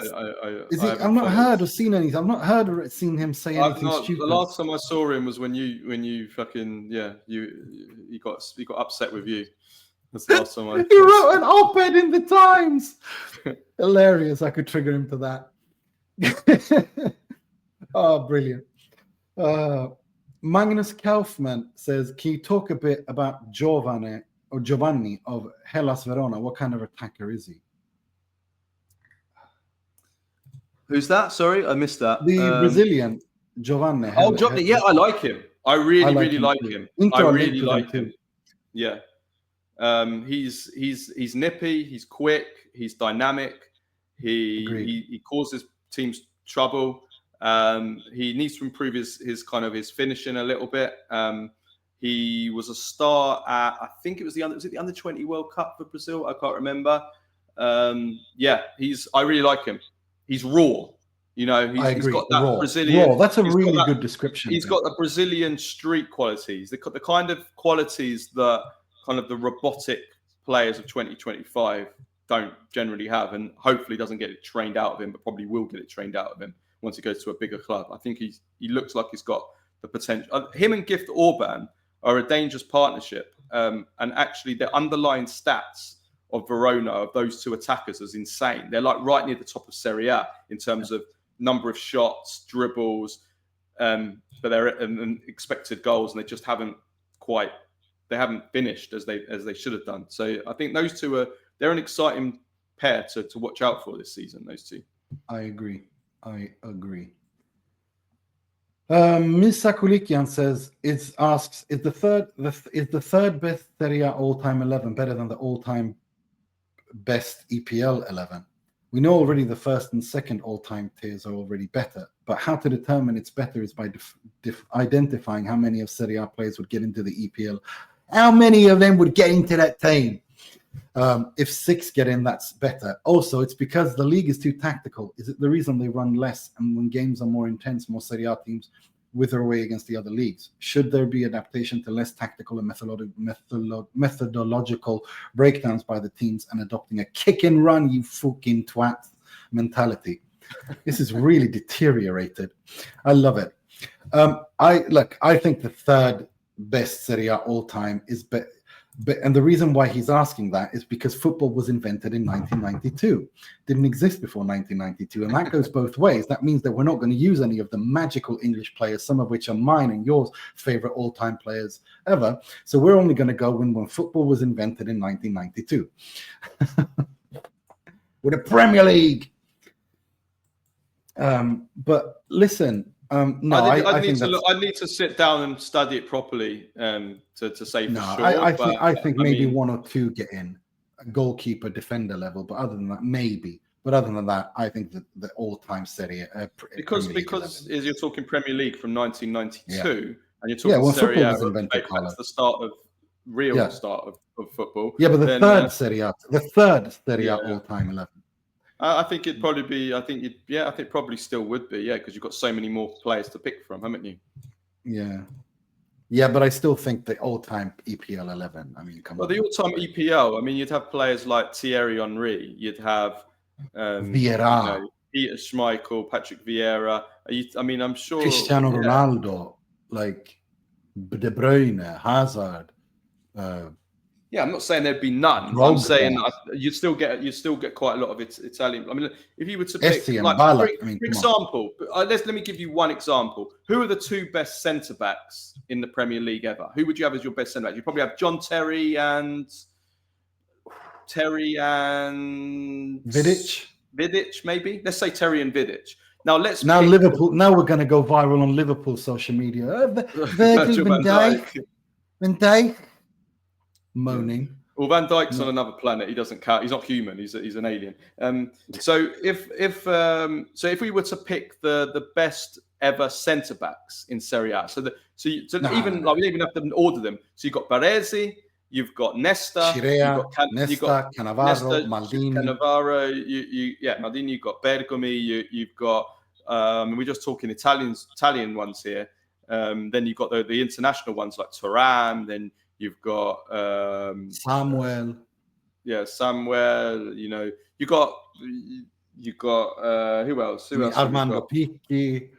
I've not heard or seen anything. I've not heard or seen him say anything stupid. The last time I saw him was when you fucking he got upset with you. That's the last time I. He wrote an op-ed in the Times. Hilarious! I could trigger him to that. Oh, brilliant. Magnus Kaufman says, "Can you talk a bit about Giovanni of Hellas Verona? What kind of attacker is he?" Who's that? Sorry, I missed that. The Brazilian Giovanni. Giovanni. Yeah, I like him. I really like him. I really like him. Yeah. He's nippy. He's quick. He's dynamic. He causes teams trouble. He needs to improve his finishing a little bit. He was a star at, I think it was the under 20 World Cup for Brazil. I can't remember. I really like him. He's raw. He's got that raw. Brazilian. Raw. That's a really good description. He's got the Brazilian street qualities, the kind of qualities that kind of the robotic players of 2025 don't generally have, and hopefully doesn't get it trained out of him, but probably will get it trained out of him once he goes to a bigger club. I think he looks like he's got the potential. Him and Gift Orban are a dangerous partnership, and actually the underlying stats of Verona, of those two attackers, is insane. They're like right near the top of Serie A in terms of number of shots, dribbles, but they're and expected goals, and they just haven't finished as they should have done. So I think those two they're an exciting pair to watch out for this season. Those two. I agree. Missak says, is the third best Serie A all-time 11 better than the all-time best EPL 11? We know already the first and second all-time tiers are already better, but how to determine it's better is by identifying how many of Serie A players would get into the EPL. How many of them would get into that team? If 6 get in, that's better. Also, it's because the league is too tactical. Is it the reason they run less, and when games are more intense, more Serie A teams wither away against the other leagues? Should there be adaptation to less tactical and methodological breakdowns by the teams and adopting a kick and run, you fucking twat mentality? This is really deteriorated. I love it. I think the third best Serie A all time is and the reason why he's asking that is because football was invented in 1992. Didn't exist before 1992, and that goes both ways. That means that we're not going to use any of the magical English players, some of which are mine and yours favorite all-time players ever. So we're only going to go when football was invented in 1992 with the Premier League. But listen. I need to sit down and study it properly to say for sure. I think maybe one or two get in, goalkeeper, defender level. But other than that, maybe. But other than that, I think that the all-time Serie A because you're talking Premier League from 1992, and you're talking when Serie A, was invented, that's the start of start of football. Yeah, but the third Serie A all-time 11. I think it'd probably be. I think probably still would be. Yeah, because you've got so many more players to pick from, haven't you? Yeah, but I still think the all-time EPL 11. I mean, come on. The all-time EPL. I mean, you'd have players like Thierry Henry. You'd have Vieira, Peter Schmeichel, Patrick Vieira. I'm sure Cristiano Ronaldo, like De Bruyne, Hazard. I'm not saying there'd be none. I'm saying you'd still get quite a lot of Italian. I mean, if you were to pick, for example, let me give you one example. Who are the two best centre backs in the Premier League ever? Who would you have as your best centre back? You probably have John Terry and Vidic, maybe. Let's say Terry and Vidic. Now Liverpool. Now we're going to go viral on Liverpool social media. Virgil van Dijk. Moaning. Well, Van Dijk's on another planet. He doesn't count. He's not human. He's an alien. So if we were to pick the best ever centre backs in Serie A, we don't even have to order them. So you've got Baresi, you've got Nesta, Chirea, Cannavaro, Maldini. Maldini. You've got Bergomi. You've got. We're just talking Italian ones here. Then you've got the international ones like Thuram. Then you've got Samuel. Yeah, Samuel. You got You got who else? Who else? have we Armando got? Picchi.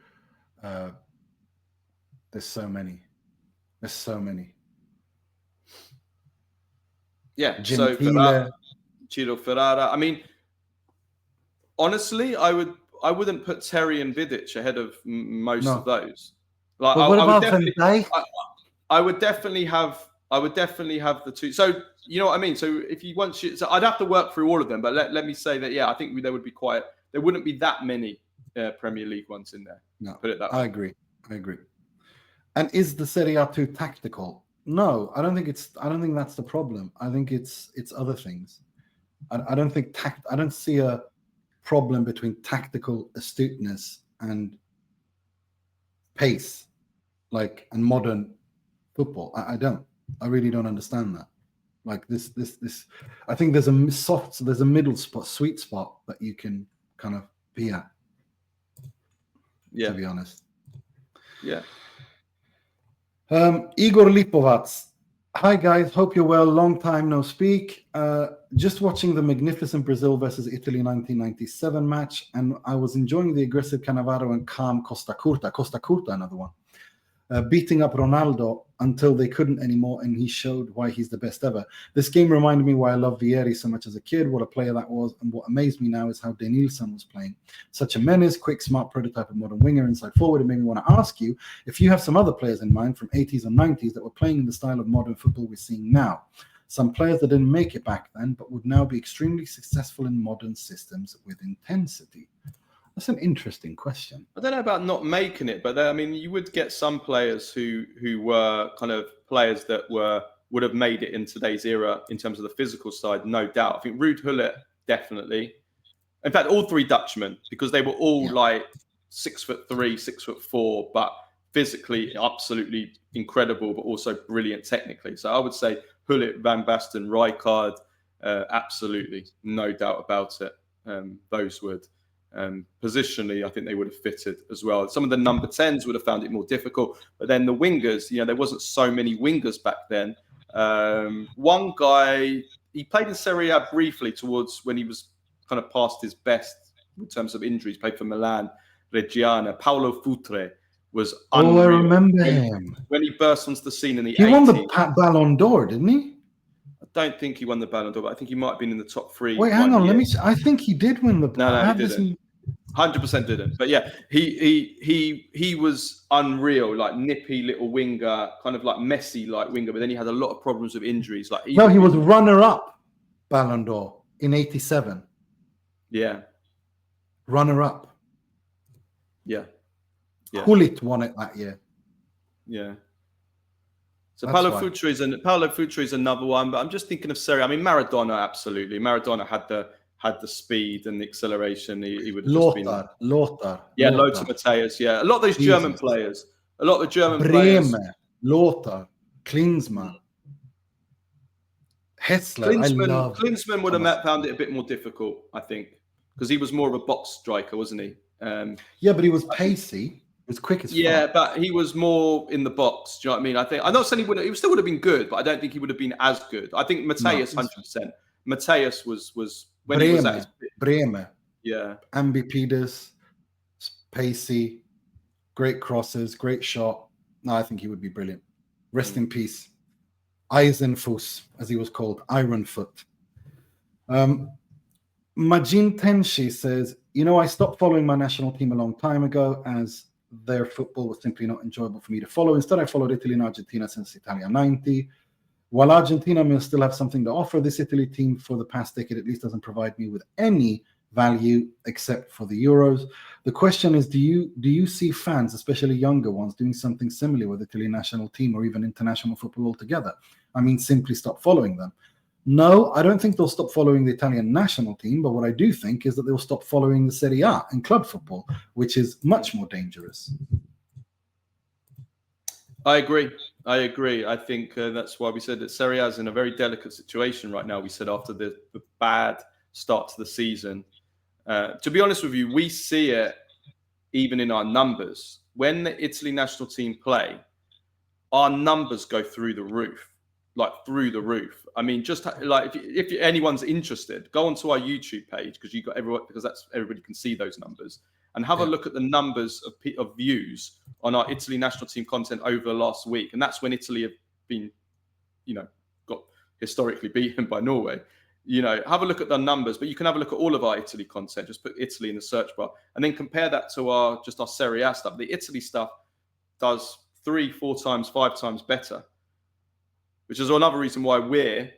There's so many. Yeah, Gentile. so Ciro Ferrara. I mean, honestly, I wouldn't put Terry and Vidic ahead of most of those. Like, but what about Van Dijk? I would definitely have the two. So you know what I mean. So if you want, so I'd have to work through all of them. But let me say that I think there would be there wouldn't be that many Premier League ones in there. No, put it that way. I agree. And is the Serie A too tactical? No, I don't think that's the problem. I think it's other things. I don't think I don't see a problem between tactical astuteness and pace, and modern football. I don't. I really don't understand that. Like this. I think there's a middle spot, sweet spot that you can kind of be at. Yeah. To be honest. Yeah. Igor Lipovac. Hi guys, hope you're well. Long time no speak. Just watching the magnificent Brazil versus Italy 1997 match, and I was enjoying the aggressive Cannavaro and calm Costa Curta, another one. Beating up Ronaldo until they couldn't anymore, and he showed why he's the best ever. This game reminded me why I loved Vieri so much as a kid, what a player that was, and what amazed me now is how Denilson was playing. Such a menace, quick, smart prototype of modern winger inside forward. It made me want to ask you if you have some other players in mind from 80s or 90s that were playing in the style of modern football we're seeing now. Some players that didn't make it back then, but would now be extremely successful in modern systems with intensity. That's an interesting question. I don't know about not making it, but I mean, you would get some players who were kind of players that would have made it in today's era in terms of the physical side, no doubt. I think Ruud Gullit, definitely. In fact, all three Dutchmen, because they were all 6'3", 6'4", but physically absolutely incredible, but also brilliant technically. So I would say Gullit, Van Basten, Rijkaard, absolutely, no doubt about it. Those would. Positionally, I think they would have fitted as well. Some of the number 10s would have found it more difficult, but then the wingers, there wasn't so many wingers back then. One guy, he played in Serie A briefly towards when he was kind of past his best in terms of injuries, played for Milan, Reggiana. Paolo Futre was unreal. I remember him. When he burst onto the scene in the 80s. He won the Ballon d'Or, didn't he? I don't think he won the Ballon d'Or, but I think he might have been in the top three. Wait, hang on. I think he did win the. No, he didn't. 100% didn't. But yeah, he was unreal, like nippy little winger, kind of like Messi like winger. But then he had a lot of problems with injuries. He was runner-up Ballon d'Or in '87. Yeah, runner-up. Yeah. Gullit won it that year. Yeah. So Paolo Futre is another one, but I'm just thinking of Serie. I mean, Maradona, absolutely. Maradona had the speed and the acceleration. He would have Lothar. Yeah, Lothar Matthäus. Yeah, a lot of those German players. A lot of the German players. Lothar, Klinsmann, Hessler. Klinsmann would have found it a bit more difficult, I think, because he was more of a box striker, wasn't he? Yeah, but he was pacey. It was quick as fuck. Yeah, but he was more in the box. Do you know what I mean? I'm not saying he still would have been good, but I don't think he would have been as good. I think Matthäus, 100%. Matthäus was when he was at his Bremer. Yeah. Ambipedous, pacey, great crosses, great shot. No, I think he would be brilliant. Rest in peace. Eisenfuss, as he was called, Iron Foot. Majin Tenshi says, I stopped following my national team a long time ago as their football was simply not enjoyable for me to follow. Instead, I followed Italy and Argentina since Italia 90. While Argentina may still have something to offer, this Italy team for the past decade at least doesn't provide me with any value except for the Euros. The question is, do you see fans, especially younger ones, doing something similar with the Italy national team or even international football altogether? I mean, simply stop following them. No, I don't think they'll stop following the Italian national team, but what I do think is that they'll stop following the Serie A and club football, which is much more dangerous. I agree. I think that's why we said that Serie A is in a very delicate situation right now. We said after the bad start to the season. To be honest with you, we see it even in our numbers. When the Italy national team play, our numbers go through the roof. like through the roof. I mean, just like if anyone's interested, go onto our YouTube page because that's everybody can see those numbers, and have a look at the numbers of views on our Italy national team content over the last week, and that's when Italy have been, got historically beaten by Norway. Have a look at the numbers, but you can have a look at all of our Italy content. Just put Italy in the search bar, and then compare that to our Serie A stuff. The Italy stuff does 3, 4 times, 5 times better. Which is another reason why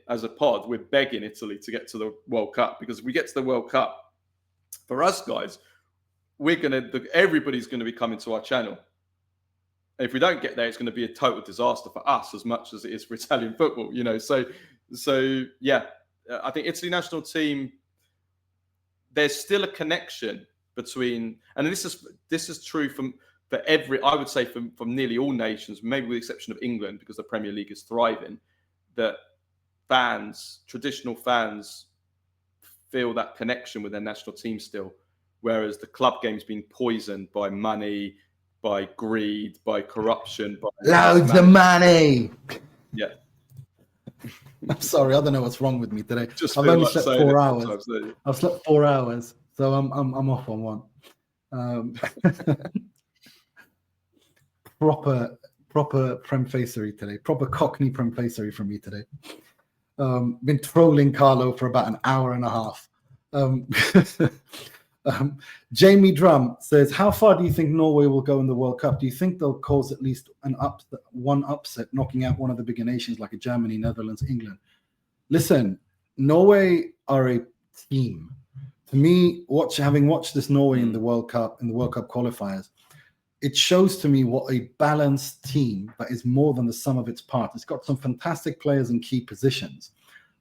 as a pod, we're begging Italy to get to the World Cup. Because if we get to the World Cup, for us guys, everybody's going to be coming to our channel. And if we don't get there, it's going to be a total disaster for us as much as it is for Italian football. So yeah, I think Italy national team. There's still a connection between, and this is true for I would say from nearly all nations, maybe with the exception of England, because the Premier League is thriving, that traditional fans feel that connection with their national team still, whereas the club game's been poisoned by money, by greed, by corruption. By loads of money. Yeah. I'm sorry, I don't know what's wrong with me today. I've only slept 4 hours. I've slept 4 hours, so I'm off on one. Proper prem-facery today. Proper Cockney prem-facery from me today. Been trolling Carlo for about an hour and a half. Jamie Drum says, how far do you think Norway will go in the World Cup? Do you think they'll cause at least one upset, knocking out one of the bigger nations like Germany, Netherlands, England? Listen, Norway are a team. To me, having watched this Norway in the World Cup qualifiers, it shows to me what a balanced team that is more than the sum of its parts. It's got some fantastic players in key positions,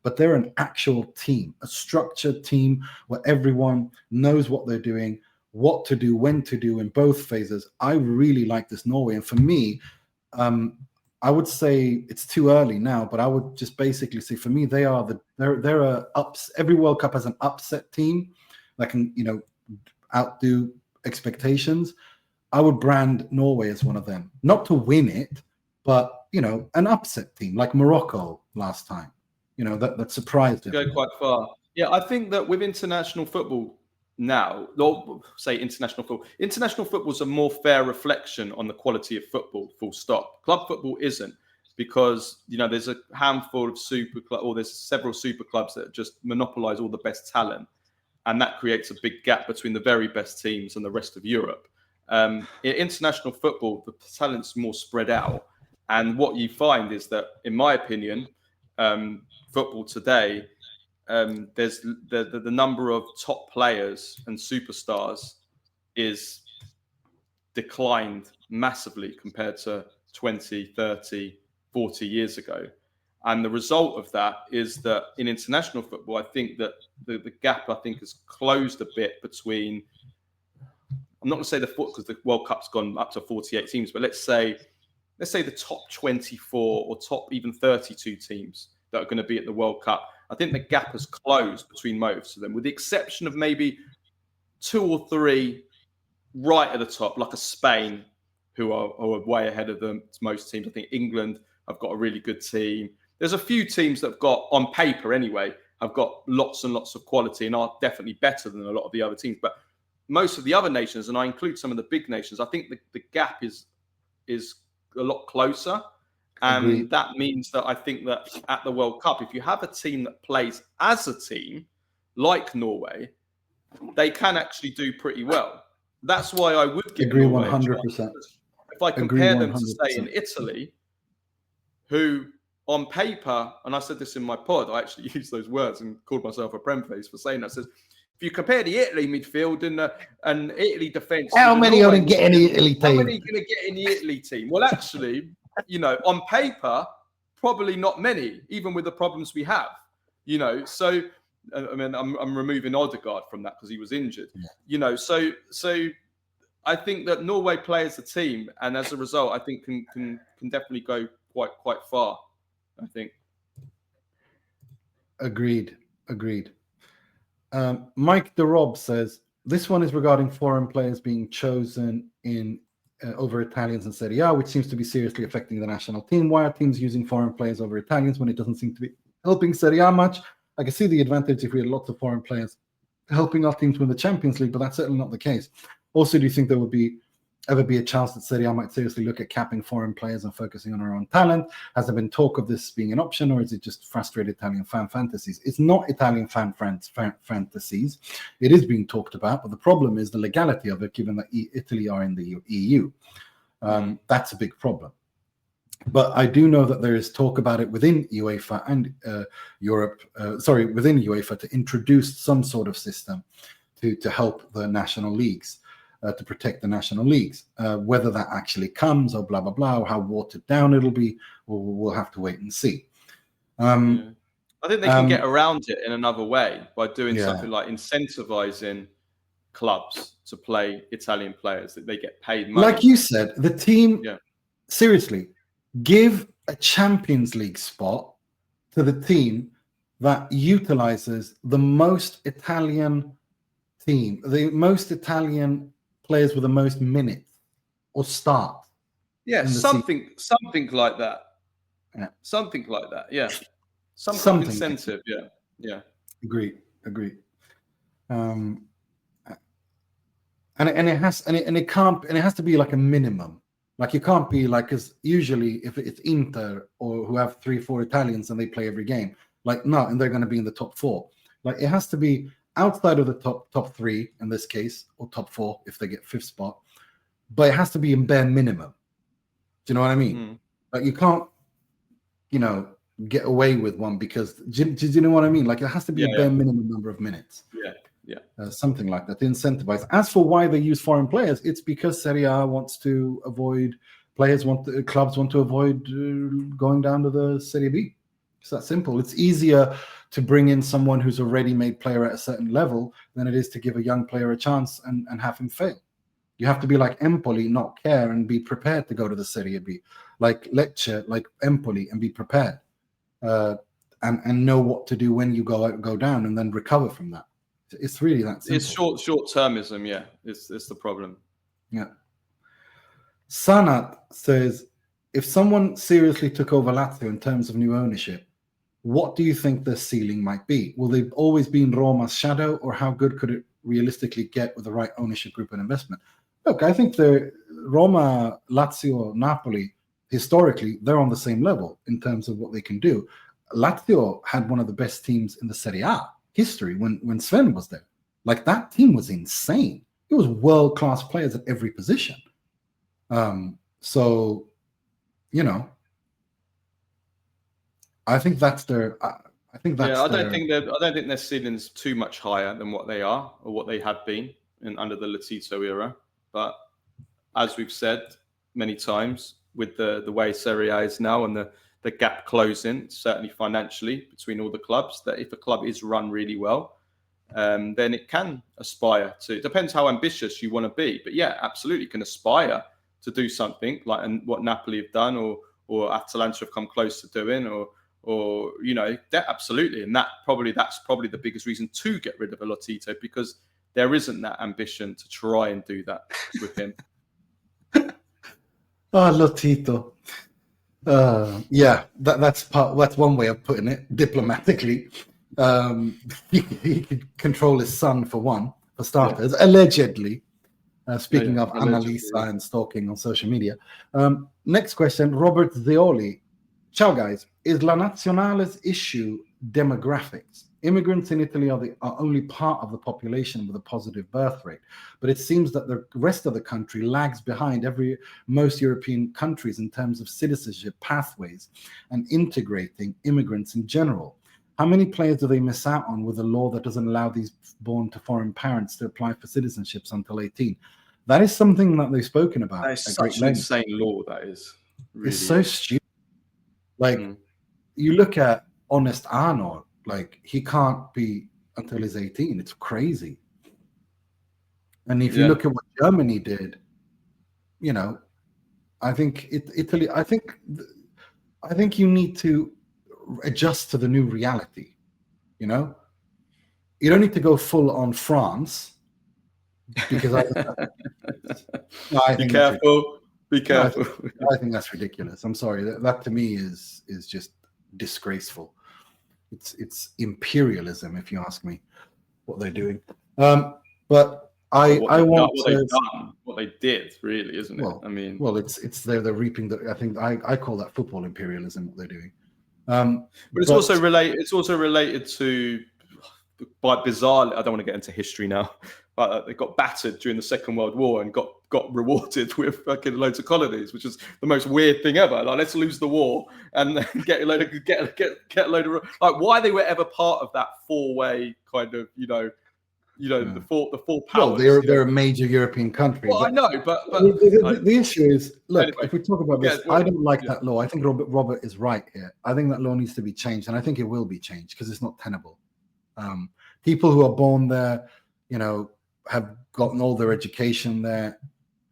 but they're an actual team, a structured team where everyone knows what they're doing, what to do, when to do in both phases. I really like this Norway. And for me, I would say it's too early now, but I would just basically say for me, they're every World Cup has an upset team that can, outdo expectations. I would brand Norway as one of them, not to win it, but an upset team like Morocco last time. That surprised them. Go quite far. Yeah, I think that with international football now, or say international football is a more fair reflection on the quality of football. Full stop. Club football isn't, because there's a handful of super clubs, or there's several super clubs that just monopolize all the best talent, and that creates a big gap between the very best teams and the rest of Europe. In international football, the talent's more spread out, and what you find is that, in my opinion, football today, there's the number of top players and superstars is declined massively compared to 20, 30, 40 years ago. And the result of that is that in international football, I think that the gap, has closed a bit between, I'm not going to say because the World Cup's gone up to 48 teams, but let's say the top 24 or top even 32 teams that are going to be at the World Cup. I think the gap has closed between most of them, with the exception of maybe 2 or 3 right at the top, like a Spain, who are way ahead of them. It's most teams. I think England have got a really good team. There's a few teams that have got, on paper anyway, have got lots and lots of quality and are definitely better than a lot of the other teams. But most of the other nations, and I include some of the big nations, I think the gap is a lot closer. And Agreed. that means that I think that at the World Cup, if you have a team that plays as a team, like Norway, they can actually do pretty well. That's why I would give agree Norway 100%. If I compare them to, say, in Italy, who on paper, and I said this in my pod, I actually used those words and called myself a prem face for saying that. Says, if you compare the Italy midfield and Italy defence, how many are going to get in the Italy team? How many are going to get in the Italy team? Well, actually, on paper, probably not many, even with the problems we have. So I mean, I'm removing Odegaard from that because he was injured. Yeah. So I think that Norway play as a team, and as a result, I think can definitely go quite far. I think. Agreed. Mike DeRob says, this one is regarding foreign players being chosen in over Italians in Serie A, which seems to be seriously affecting the national team. Why are teams using foreign players over Italians when it doesn't seem to be helping Serie A much? I can see the advantage if we had lots of foreign players helping our teams win the Champions League, but that's certainly not the case. Also, do you think there would ever be a chance that Serie A might seriously look at capping foreign players and focusing on our own talent? Has there been talk of this being an option, or is it just frustrated Italian fan fantasies? It's not Italian fan fantasies. It is being talked about, but the problem is the legality of it, given that Italy are in the EU. That's a big problem. But I do know that there is talk about it within UEFA and within UEFA to introduce some sort of system to help the national leagues. To protect the national leagues. Whether that actually comes or blah, blah, blah, or how watered down it'll be, we'll have to wait and see. I think they can get around it in another way by doing something like incentivizing clubs to play Italian players, that they get paid money. Like you said, the team, seriously, give a Champions League spot to the team that utilizes the most Italian team, the most Italian players with the most minutes or start. Yeah, something like that. Yeah. Something like that. Yeah. Some kind of incentive. Yeah. Agreed. And it has to be like a minimum. Like you can't be like, because usually if it's Inter or who have 3-4 Italians and they play every game, like no, and they're going to be in the top 4. Like it has to be outside of the top 3 in this case, or top 4 if they get 5th spot, but it has to be in bare minimum. Do you know what I mean? Like you can't, get away with one because do you know what I mean? Like it has to be a bare minimum number of minutes. Something like that to incentivize. As for why they use foreign players, it's because Serie A wants to avoid clubs want to avoid going down to the Serie B. It's that simple. It's easier to bring in someone who's a ready-made player at a certain level than it is to give a young player a chance and have him fail. You have to be like Empoli, not care, and be prepared to go to the Serie B. Like Lecce, like Empoli, and be prepared. And know what to do when you go down and then recover from that. It's really that simple. It's short-termism, It's the problem. Yeah. Sanat says, if someone seriously took over Lazio in terms of new ownership, what do you think the ceiling might be? Will they always be in Roma's shadow, or how good could it realistically get with the right ownership group and investment? Look, I think the Roma, Lazio, Napoli, historically, they're on the same level in terms of what they can do. Lazio had one of the best teams in the Serie A history when Sven was there. Like that team was insane. It was world-class players at every position. So, I think that's their. I think that's. I don't think their ceiling's too much higher than what they are or what they have been under the Latito era. But as we've said many times, with the way Serie A is now and the gap closing, certainly financially between all the clubs, that if a club is run really well, then it can aspire to. It depends how ambitious you want to be, but absolutely can aspire to do something like what Napoli have done, or Atalanta have come close to doing, or that absolutely, and that's probably the biggest reason to get rid of a Lotito, because there isn't that ambition to try and do that with him. Lotito. That's one way of putting it diplomatically. He could control his son for starters, allegedly. Speaking of Annalisa and stalking on social media. Next question, Robert Zeoli. Ciao guys, is La Nazionale's issue demographics? Immigrants in Italy are only part of the population with a positive birth rate, but it seems that the rest of the country lags behind most European countries in terms of citizenship pathways and integrating immigrants in general. How many players do they miss out on with a law that doesn't allow these born to foreign parents to apply for citizenships until 18? That is something that they've spoken about. That is such an insane law, that is. Really it's so stupid. Like, you look at Honest Arnold, like, he can't be until he's 18. It's crazy. And if you look at what Germany did, I think Italy, I think you need to adjust to the new reality, You don't need to go full on France, because I Be think careful. Be careful. I think that's ridiculous. I'm sorry. That to me is just disgraceful. It's imperialism, if you ask me, what they're doing. But what they did, really, isn't it? Well, I mean, it's they're reaping the. I think I call that football imperialism. What they're doing. But it's also related. It's also related to, by bizarre. I don't want to get into history now, but they got battered during the Second World War and got rewarded with fucking loads of colonies, which is the most weird thing ever. Like, let's lose the war and then get a load of like, why they were ever part of that four-way kind of, the four powers. Well, they're a major European country. Well, I know, but the issue is, look, anyway, if we talk about this, I don't like that law. I think Robert is right here. I think that law needs to be changed, and I think it will be changed because it's not tenable. People who are born there, have gotten all their education there.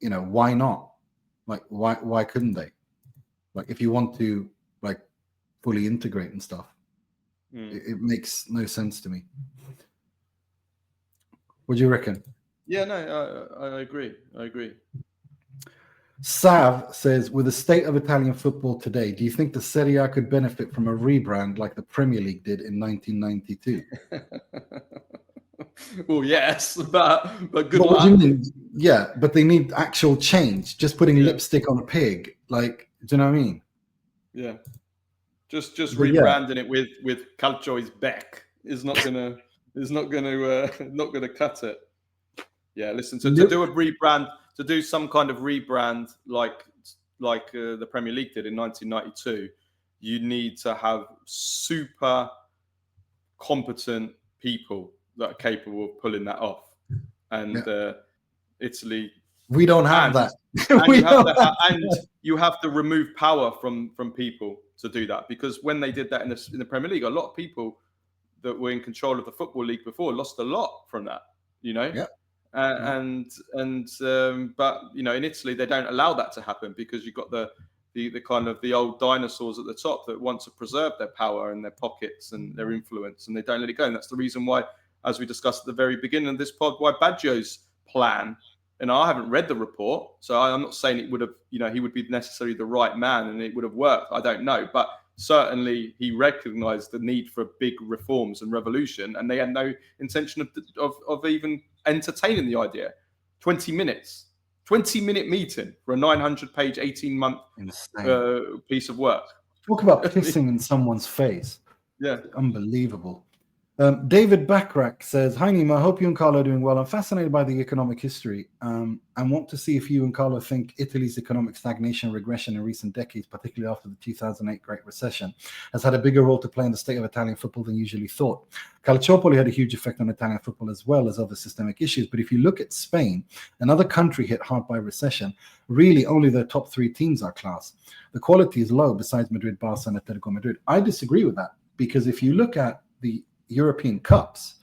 Why not? Like, why couldn't they? Like, if you want to, like, fully integrate and stuff, it makes no sense to me. What do you reckon? Yeah, no, I agree. Sav says, with the state of Italian football today, do you think the Serie A could benefit from a rebrand like the Premier League did in 1992? Well, yes, but good luck. What do you mean? Yeah, but they need actual change. Just putting lipstick on a pig, like, do you know what I mean? Yeah, just rebranding it with Calcio is back is not gonna cut it. Yeah, listen, to do a rebrand, to do some kind of rebrand like the Premier League did in 1992, you need to have super competent people that are capable of pulling that off. And Italy, we don't have that. And you have to remove power from people to do that, because when they did that in the Premier League, a lot of people that were in control of the Football League before lost a lot from that, Yeah. But in Italy they don't allow that to happen, because you've got the kind of the old dinosaurs at the top that want to preserve their power and their pockets and their influence, and they don't let it go. And that's the reason why, as we discussed at the very beginning of this pod, why Baggio's plan, and I haven't read the report, so I'm not saying it would have, he would be necessarily the right man and it would have worked. I don't know, but certainly he recognized the need for big reforms and revolution, and they had no intention of even entertaining the idea. 20-minute meeting for a 900-page, 18-month piece of work. Talk about pissing in someone's face. Yeah. Unbelievable. David Backrack says, hi, Nima. I hope you and Carlo are doing well. I'm fascinated by the economic history and want to see if you and Carlo think Italy's economic stagnation and regression in recent decades, particularly after the 2008 Great Recession, has had a bigger role to play in the state of Italian football than usually thought. Calciopoli had a huge effect on Italian football as well as other systemic issues. But if you look at Spain, another country hit hard by recession, really only their top three teams are class. The quality is low besides Madrid, Barca, and Atletico Madrid. I disagree with that, because if you look at the European Cups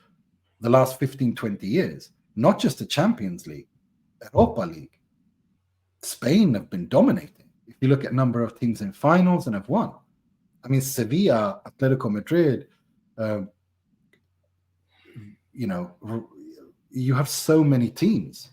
the last 15-20 years, not just the Champions League, Europa League, Spain have been dominating. If you look at number of teams in finals and have won, I mean, Sevilla, Atletico Madrid, you have so many teams.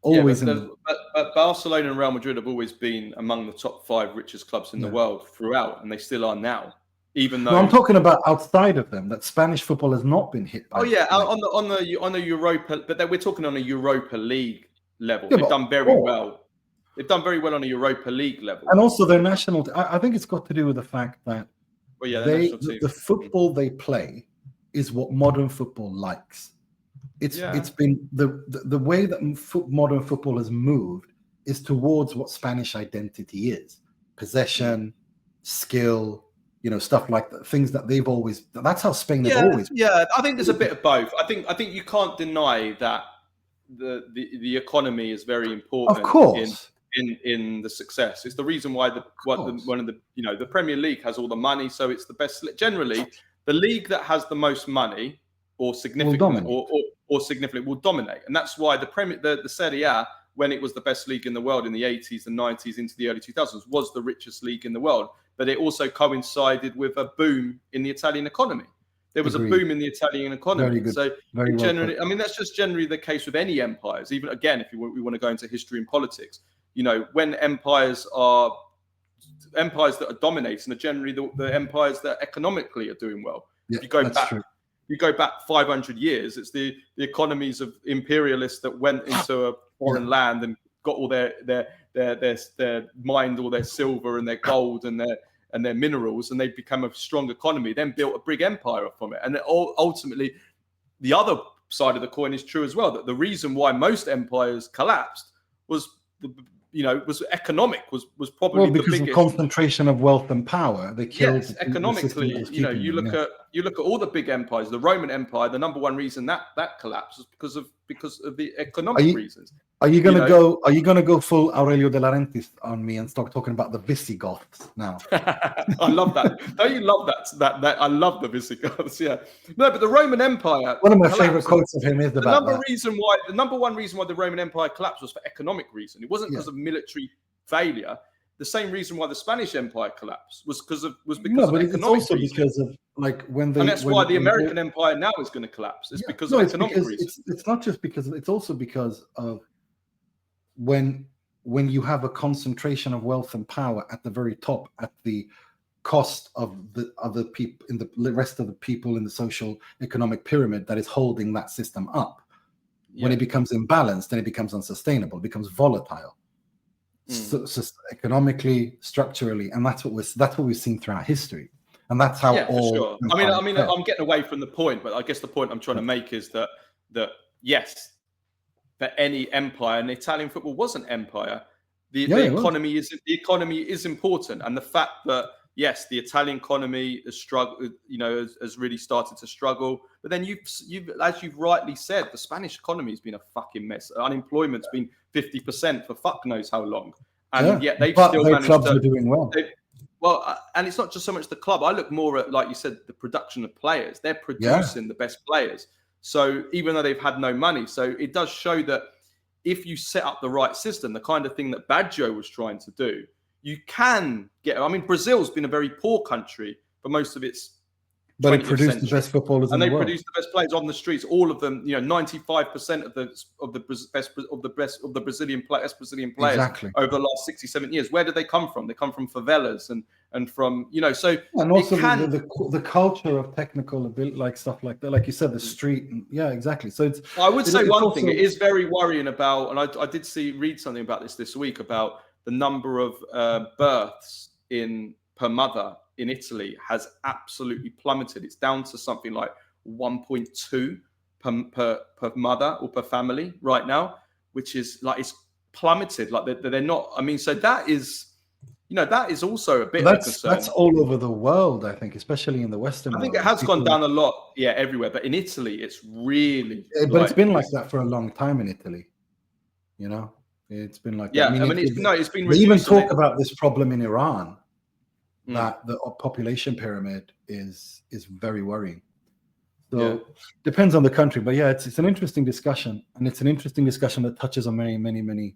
Always, but Barcelona and Real Madrid have always been among the top 5 richest clubs in the world throughout, and they still are now. Even though I'm talking about outside of them, that Spanish football has not been hit by. On the Europa, but we're talking on a Europa League level. They've done very well. They've done very well on a Europa League level, and also their national. I think it's got to do with the fact that the football they play is what modern football likes. It's been the way that modern football has moved is towards what Spanish identity is: possession, skill. Stuff like that, things that they've always. That's how Spain have always. Yeah, I think there's a bit of both. I think you can't deny that the economy is very important. Of course. In the success, it's the reason why the Premier League has all the money, so it's the best. Generally, the league that has the most money or significant or significantly will dominate, and that's why the Serie A, when it was the best league in the world in the 80s and 90s into the early 2000s, was the richest league in the world. But it also coincided with a boom in the Italian economy. There was Agreed. a boom in the Italian economy. Very good. So Very generally, well I mean, that's just generally the case with any empires. Even again, if we want to go into history and politics, when empires that are dominating are generally the empires that economically are doing well. Yeah, if you go that's back, true. you go back 500 years, it's the economies of imperialists that went into a foreign land and got all their mined all their silver and their gold and their minerals, and they become a strong economy, then built a big empire from it. And ultimately, the other side of the coin is true as well, that the reason why most empires collapsed was economic, was probably because the biggest. of concentration of wealth and power. They killed. Yes, economically, you look at all the big empires. The Roman Empire, the number one reason that collapsed was because of the economic reasons. Are you going to go? Are you going to go full Aurelio De Laurentiis on me and start talking about the Visigoths now? I love that. Don't you love that? I love the Visigoths. Yeah. No, but the Roman Empire. One of my favorite quotes of him is about that. The number one reason why the Roman Empire collapsed was for economic reason. It wasn't because of military failure. The same reason why the Spanish Empire collapsed was because of economic it's also reasons. because of and that's why the American Empire now is going to collapse. It's because of economic reasons. It's not just because. It's also because of when you have a concentration of wealth and power at the very top, at the cost of the other people in the rest of the people in the social economic pyramid that is holding that system up. When it becomes imbalanced, then it becomes unsustainable, it becomes volatile. So economically, structurally, and that's what we've seen throughout history, and that's how sure. I mean, I'm getting away from the point, but I guess the point I'm trying to make is that yes, for any empire, and Italian football was an empire. The economy is important, and the fact that yes, the Italian economy has struggled, has really started to struggle. But then you've as you've rightly said, the Spanish economy has been a fucking mess. Unemployment's been 50% for fuck knows how long, and yet they've still managed clubs are doing well. And it's not just so much the club. I look more at, like you said, the production of players. They're producing the best players. So even though they've had no money, so it does show that if you set up the right system, the kind of thing that Baggio was trying to do, you can get. I mean, Brazil's been a very poor country for most of its. But it produced the best footballers in the world. And they produced the best players on the streets. All of them, 95% of the Brazilian players over the last 67 years. Where did they come from? They come from favelas and from so. And also the culture of technical ability, like stuff like that, like you said, the street. And, exactly. So it's. I would say one thing. It is very worrying about, and I did read something about this week about the number of births per mother in Italy has absolutely plummeted. It's down to something like 1.2 per mother or per family right now, which is like it's plummeted. Like they're not. I mean, so that is, that is also a bit of a concern. That's all over the world, I think, especially in the Western world. I think it has gone down a lot, everywhere. But in Italy, it's really. But it's been like that for a long time in Italy. It's been like that. I mean, it's been. They even talk about this problem in Iran. That the population pyramid is very worrying. So depends on the country, but it's an interesting discussion, and it's an interesting discussion that touches on many, many, many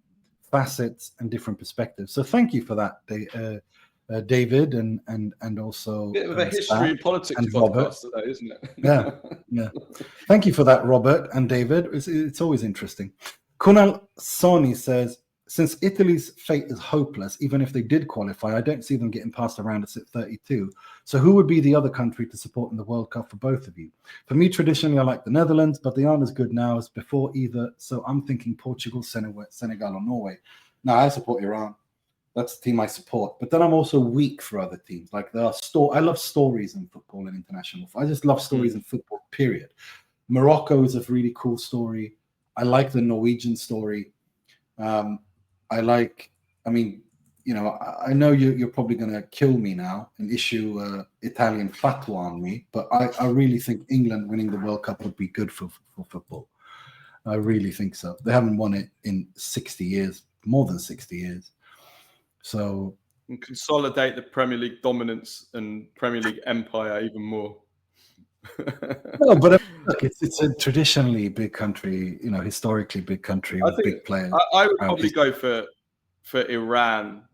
facets and different perspectives. So thank you for that, David, and also bit of a history and politics podcast today, isn't it? Yeah. Thank you for that, Robert and David. It's always interesting. Kunal Soni says, since Italy's fate is hopeless, even if they did qualify, I don't see them getting past a round at 32. So who would be the other country to support in the World Cup for both of you? For me, traditionally, I like the Netherlands, but they aren't as good now as before either. So I'm thinking Portugal, Senegal, or Norway. Now, I support Iran. That's the team I support. But then I'm also weak for other teams. Like I love stories in football and international. I just love stories in football, period. Morocco is a really cool story. I like the Norwegian story. I know you're probably going to kill me now and issue Italian fatwa on me, but I really think England winning the World Cup would be good for football. I really think so. They haven't won it in 60 years, more than 60 years. So and consolidate the Premier League dominance and Premier League empire even more. No, but look, it's a traditionally big country, historically big country with big players. I would probably go for Iran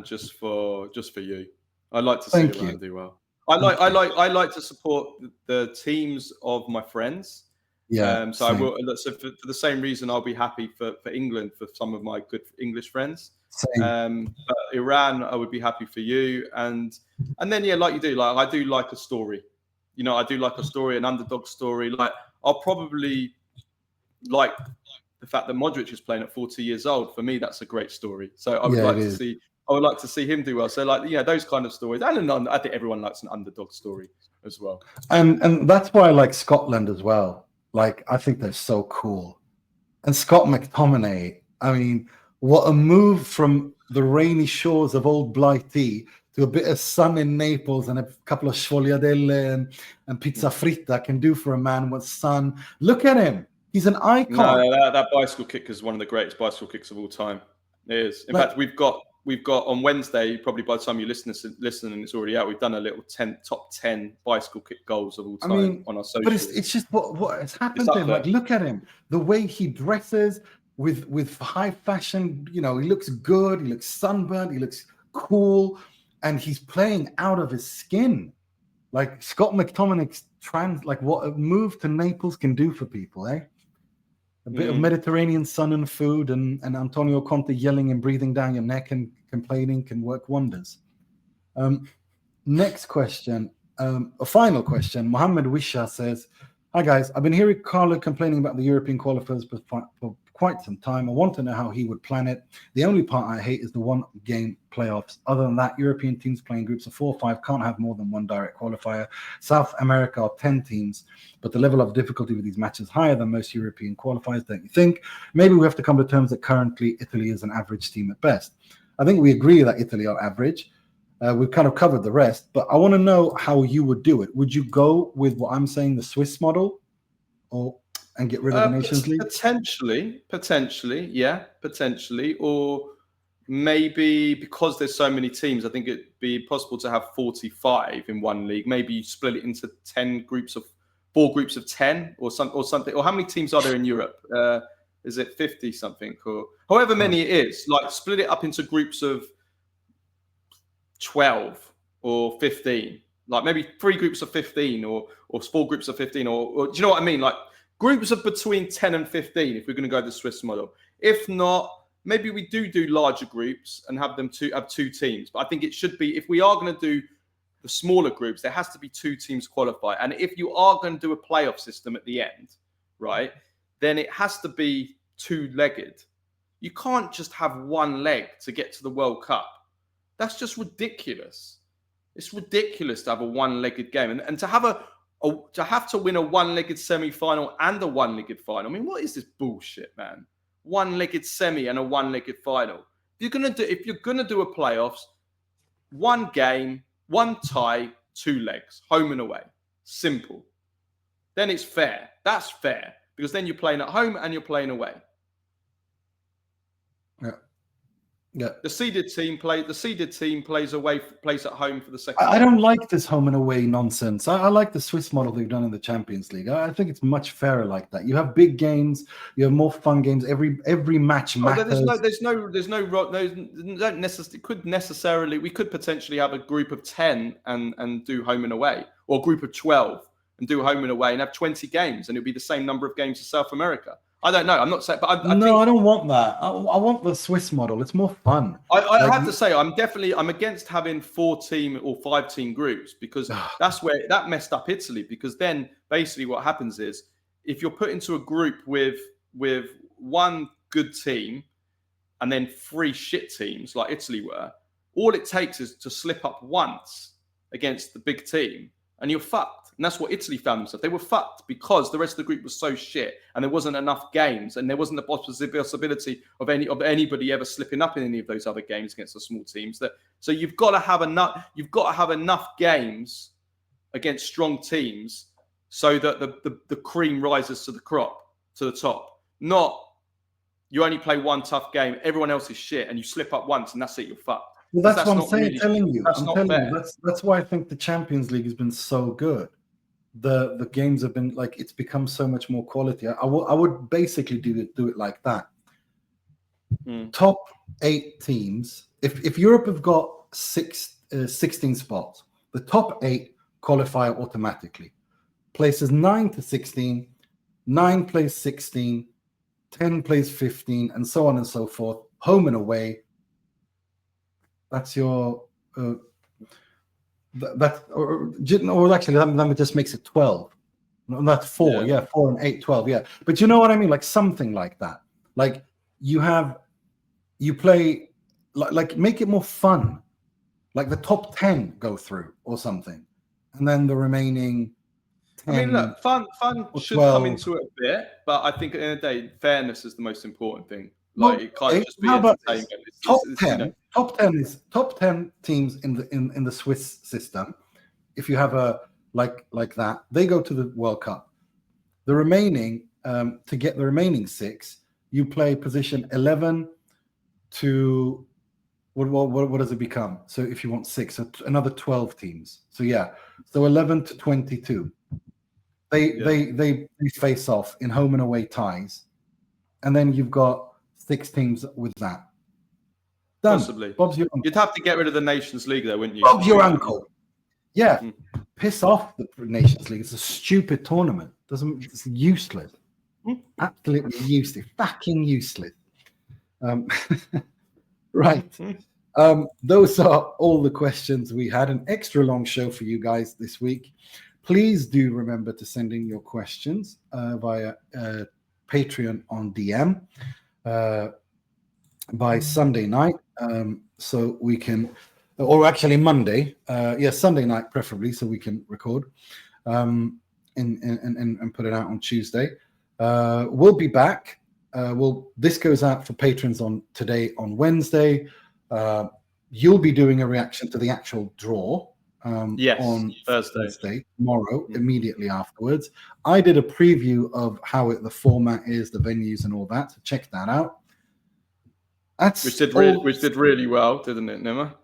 just for you. I'd like to see Iran do well. I like to support the teams of my friends. Yeah. So I will. So for the same reason, I'll be happy for England for some of my good English friends. But Iran, I would be happy for you, and then like you do, like I do like a story. I do like a story, an underdog story. Like I'll probably like the fact that Modric is playing at 40 years old. For me, that's a great story. So I would like to see. I would like to see him do well. So like those kind of stories, and I think everyone likes an underdog story as well. And that's why I like Scotland as well. Like I think they're so cool. And Scott McTominay, I mean, what a move from the rainy shores of old Blighty to a bit of sun in Naples and a couple of sfogliatelle and pizza fritta can do for a man with sun. Look at him. He's an icon. No, that bicycle kick is one of the greatest bicycle kicks of all time. It is. In fact, we've got on Wednesday, probably by the time you listen and it's already out, we've done a little top 10 bicycle kick goals of all time on our socials. But it's just what has happened to him. Like, look at him. The way he dresses with high fashion, he looks good, he looks sunburned, he looks cool, and he's playing out of his skin. Like Scott McTominay's like what a move to Naples can do for people, eh? A bit of Mediterranean sun and food, and Antonio Conte yelling and breathing down your neck and complaining can work wonders. Next question, a final question. Mohammed Wisha says, "Hi guys, I've been hearing Carlo complaining about the European qualifiers for quite some time. I want to know how he would plan it. The only part I hate is the one-game playoffs. Other than that, European teams playing groups of 4 or 5 can't have more than one direct qualifier. South America are 10 teams, but the level of difficulty with these matches is higher than most European qualifiers, don't you think? Maybe we have to come to terms that currently Italy is an average team at best. I think we agree that Italy are average. We've kind of covered the rest, but I want to know how you would do it. Would you go with what I'm saying, the Swiss model, and get rid of the Nations League? Potentially. Or maybe because there's so many teams, I think it'd be possible to have 45 in one league. Maybe you split it into 4 groups of 10 or something. Or how many teams are there in Europe? Is it 50 something or however many it is? Like split it up into groups of 12 or 15. Like maybe 3 groups of 15 or 4 groups of 15 or do you know what I mean? Like groups of between 10 and 15 if we're going to go the Swiss model. If not, maybe we do larger groups and have them have 2 teams. But I think it should be, if we are going to do the smaller groups, there has to be 2 teams qualify. And if you are going to do a playoff system at the end, right, then it has to be 2-legged. You can't just have 1 leg to get to the World Cup. That's just ridiculous. It's ridiculous to have a 1-legged game. And to have to win a 1-legged semi-final and a 1-legged final. I mean, what is this bullshit, man? 1-legged semi and a 1-legged final. If you're gonna do a playoffs, 1 game, 1 tie, 2 legs, home and away. Simple. Then it's fair. That's fair because then you're playing at home and you're playing away. Yeah. The seeded team plays at home for the second. I don't like this home and away nonsense. I like the Swiss model they've done in the Champions League. I think it's much fairer like that. You have big games, you have more fun games. Every match matters. We could potentially have a group of 10 and do home and away, or a group of 12 and do home and away and have 20 games, and it'll be the same number of games as South America. I don't know. I'm not saying, but I think, I don't want that. I want the Swiss model. It's more fun. I have to say, I'm against having 4-team or 5-team groups because that's where that messed up Italy. Because then basically what happens is if you're put into a group with 1 good team and then 3 shit teams like Italy were, all it takes is to slip up once against the big team and you're fucked. And that's what Italy found themselves. They were fucked because the rest of the group was so shit and there wasn't enough games and there wasn't the possibility of anybody ever slipping up in any of those other games against the small teams. So you've got to have enough games against strong teams so that the cream rises to the top. Not you only play 1 tough game, everyone else is shit, and you slip up once and that's it, you're fucked. Well, that's what I'm saying. That's why I think the Champions League has been so good. The games have been like, it's become so much more quality. I would basically do it like that. Top 8 teams. If Europe have got 16 spots, the top 8 qualify automatically. Places 9 to 16, 9 plays 16, 10 plays 15, and so on and so forth. Home and away. That's your or actually that just makes it 12. No, that's 4. Yeah, 4 and 8, 12. Yeah, but you know what I mean? Like something like that. Like you play like make it more fun. Like the top 10 go through or something, and then the remaining 10. I mean, look, fun should 12. come into it a bit, but I think at the end of the day, fairness is the most important thing. Like it can't just be entertainment. Top 10 teams in the Swiss system. If you have a like that, they go to the World Cup. The remaining to get the remaining 6, you play position 11 to what does it become? So if you want 6, so another 12 teams. So yeah, so 11 to 22. They face off in home and away ties, and then you've got 6 teams with that. Done. Possibly. Bob's your uncle. You'd have to get rid of the Nations League, though, wouldn't you? Bob's your uncle. Yeah, piss off the Nations League. It's a stupid tournament. It's useless. Absolutely useless. Fucking useless. Right. Those are all the questions we had. An extra long show for you guys this week. Please do remember to send in your questions via Patreon on DM by Sunday night, so we can, or actually Monday, Sunday night preferably, so we can record and put it out on Tuesday. We'll be back. This goes out for patrons on Wednesday. You'll be doing a reaction to the actual draw. On Thursday, tomorrow, immediately afterwards. I did a preview of how the format is, the venues, and all that. So check that out. Which did really well, didn't it, Nima?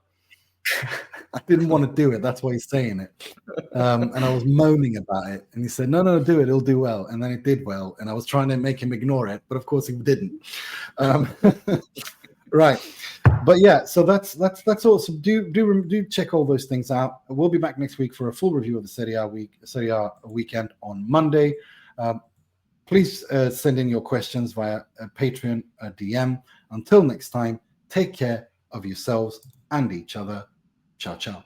I didn't want to do it. That's why he's saying it. And I was moaning about it, and he said, "No, do it. It'll do well." And then it did well, and I was trying to make him ignore it, but of course he didn't. Right. But yeah, so that's awesome. Do check all those things out. We'll be back next week for a full review of the Serie A weekend on Monday. Please send in your questions via Patreon DM. Until next time, take care of yourselves and each other. Ciao, ciao.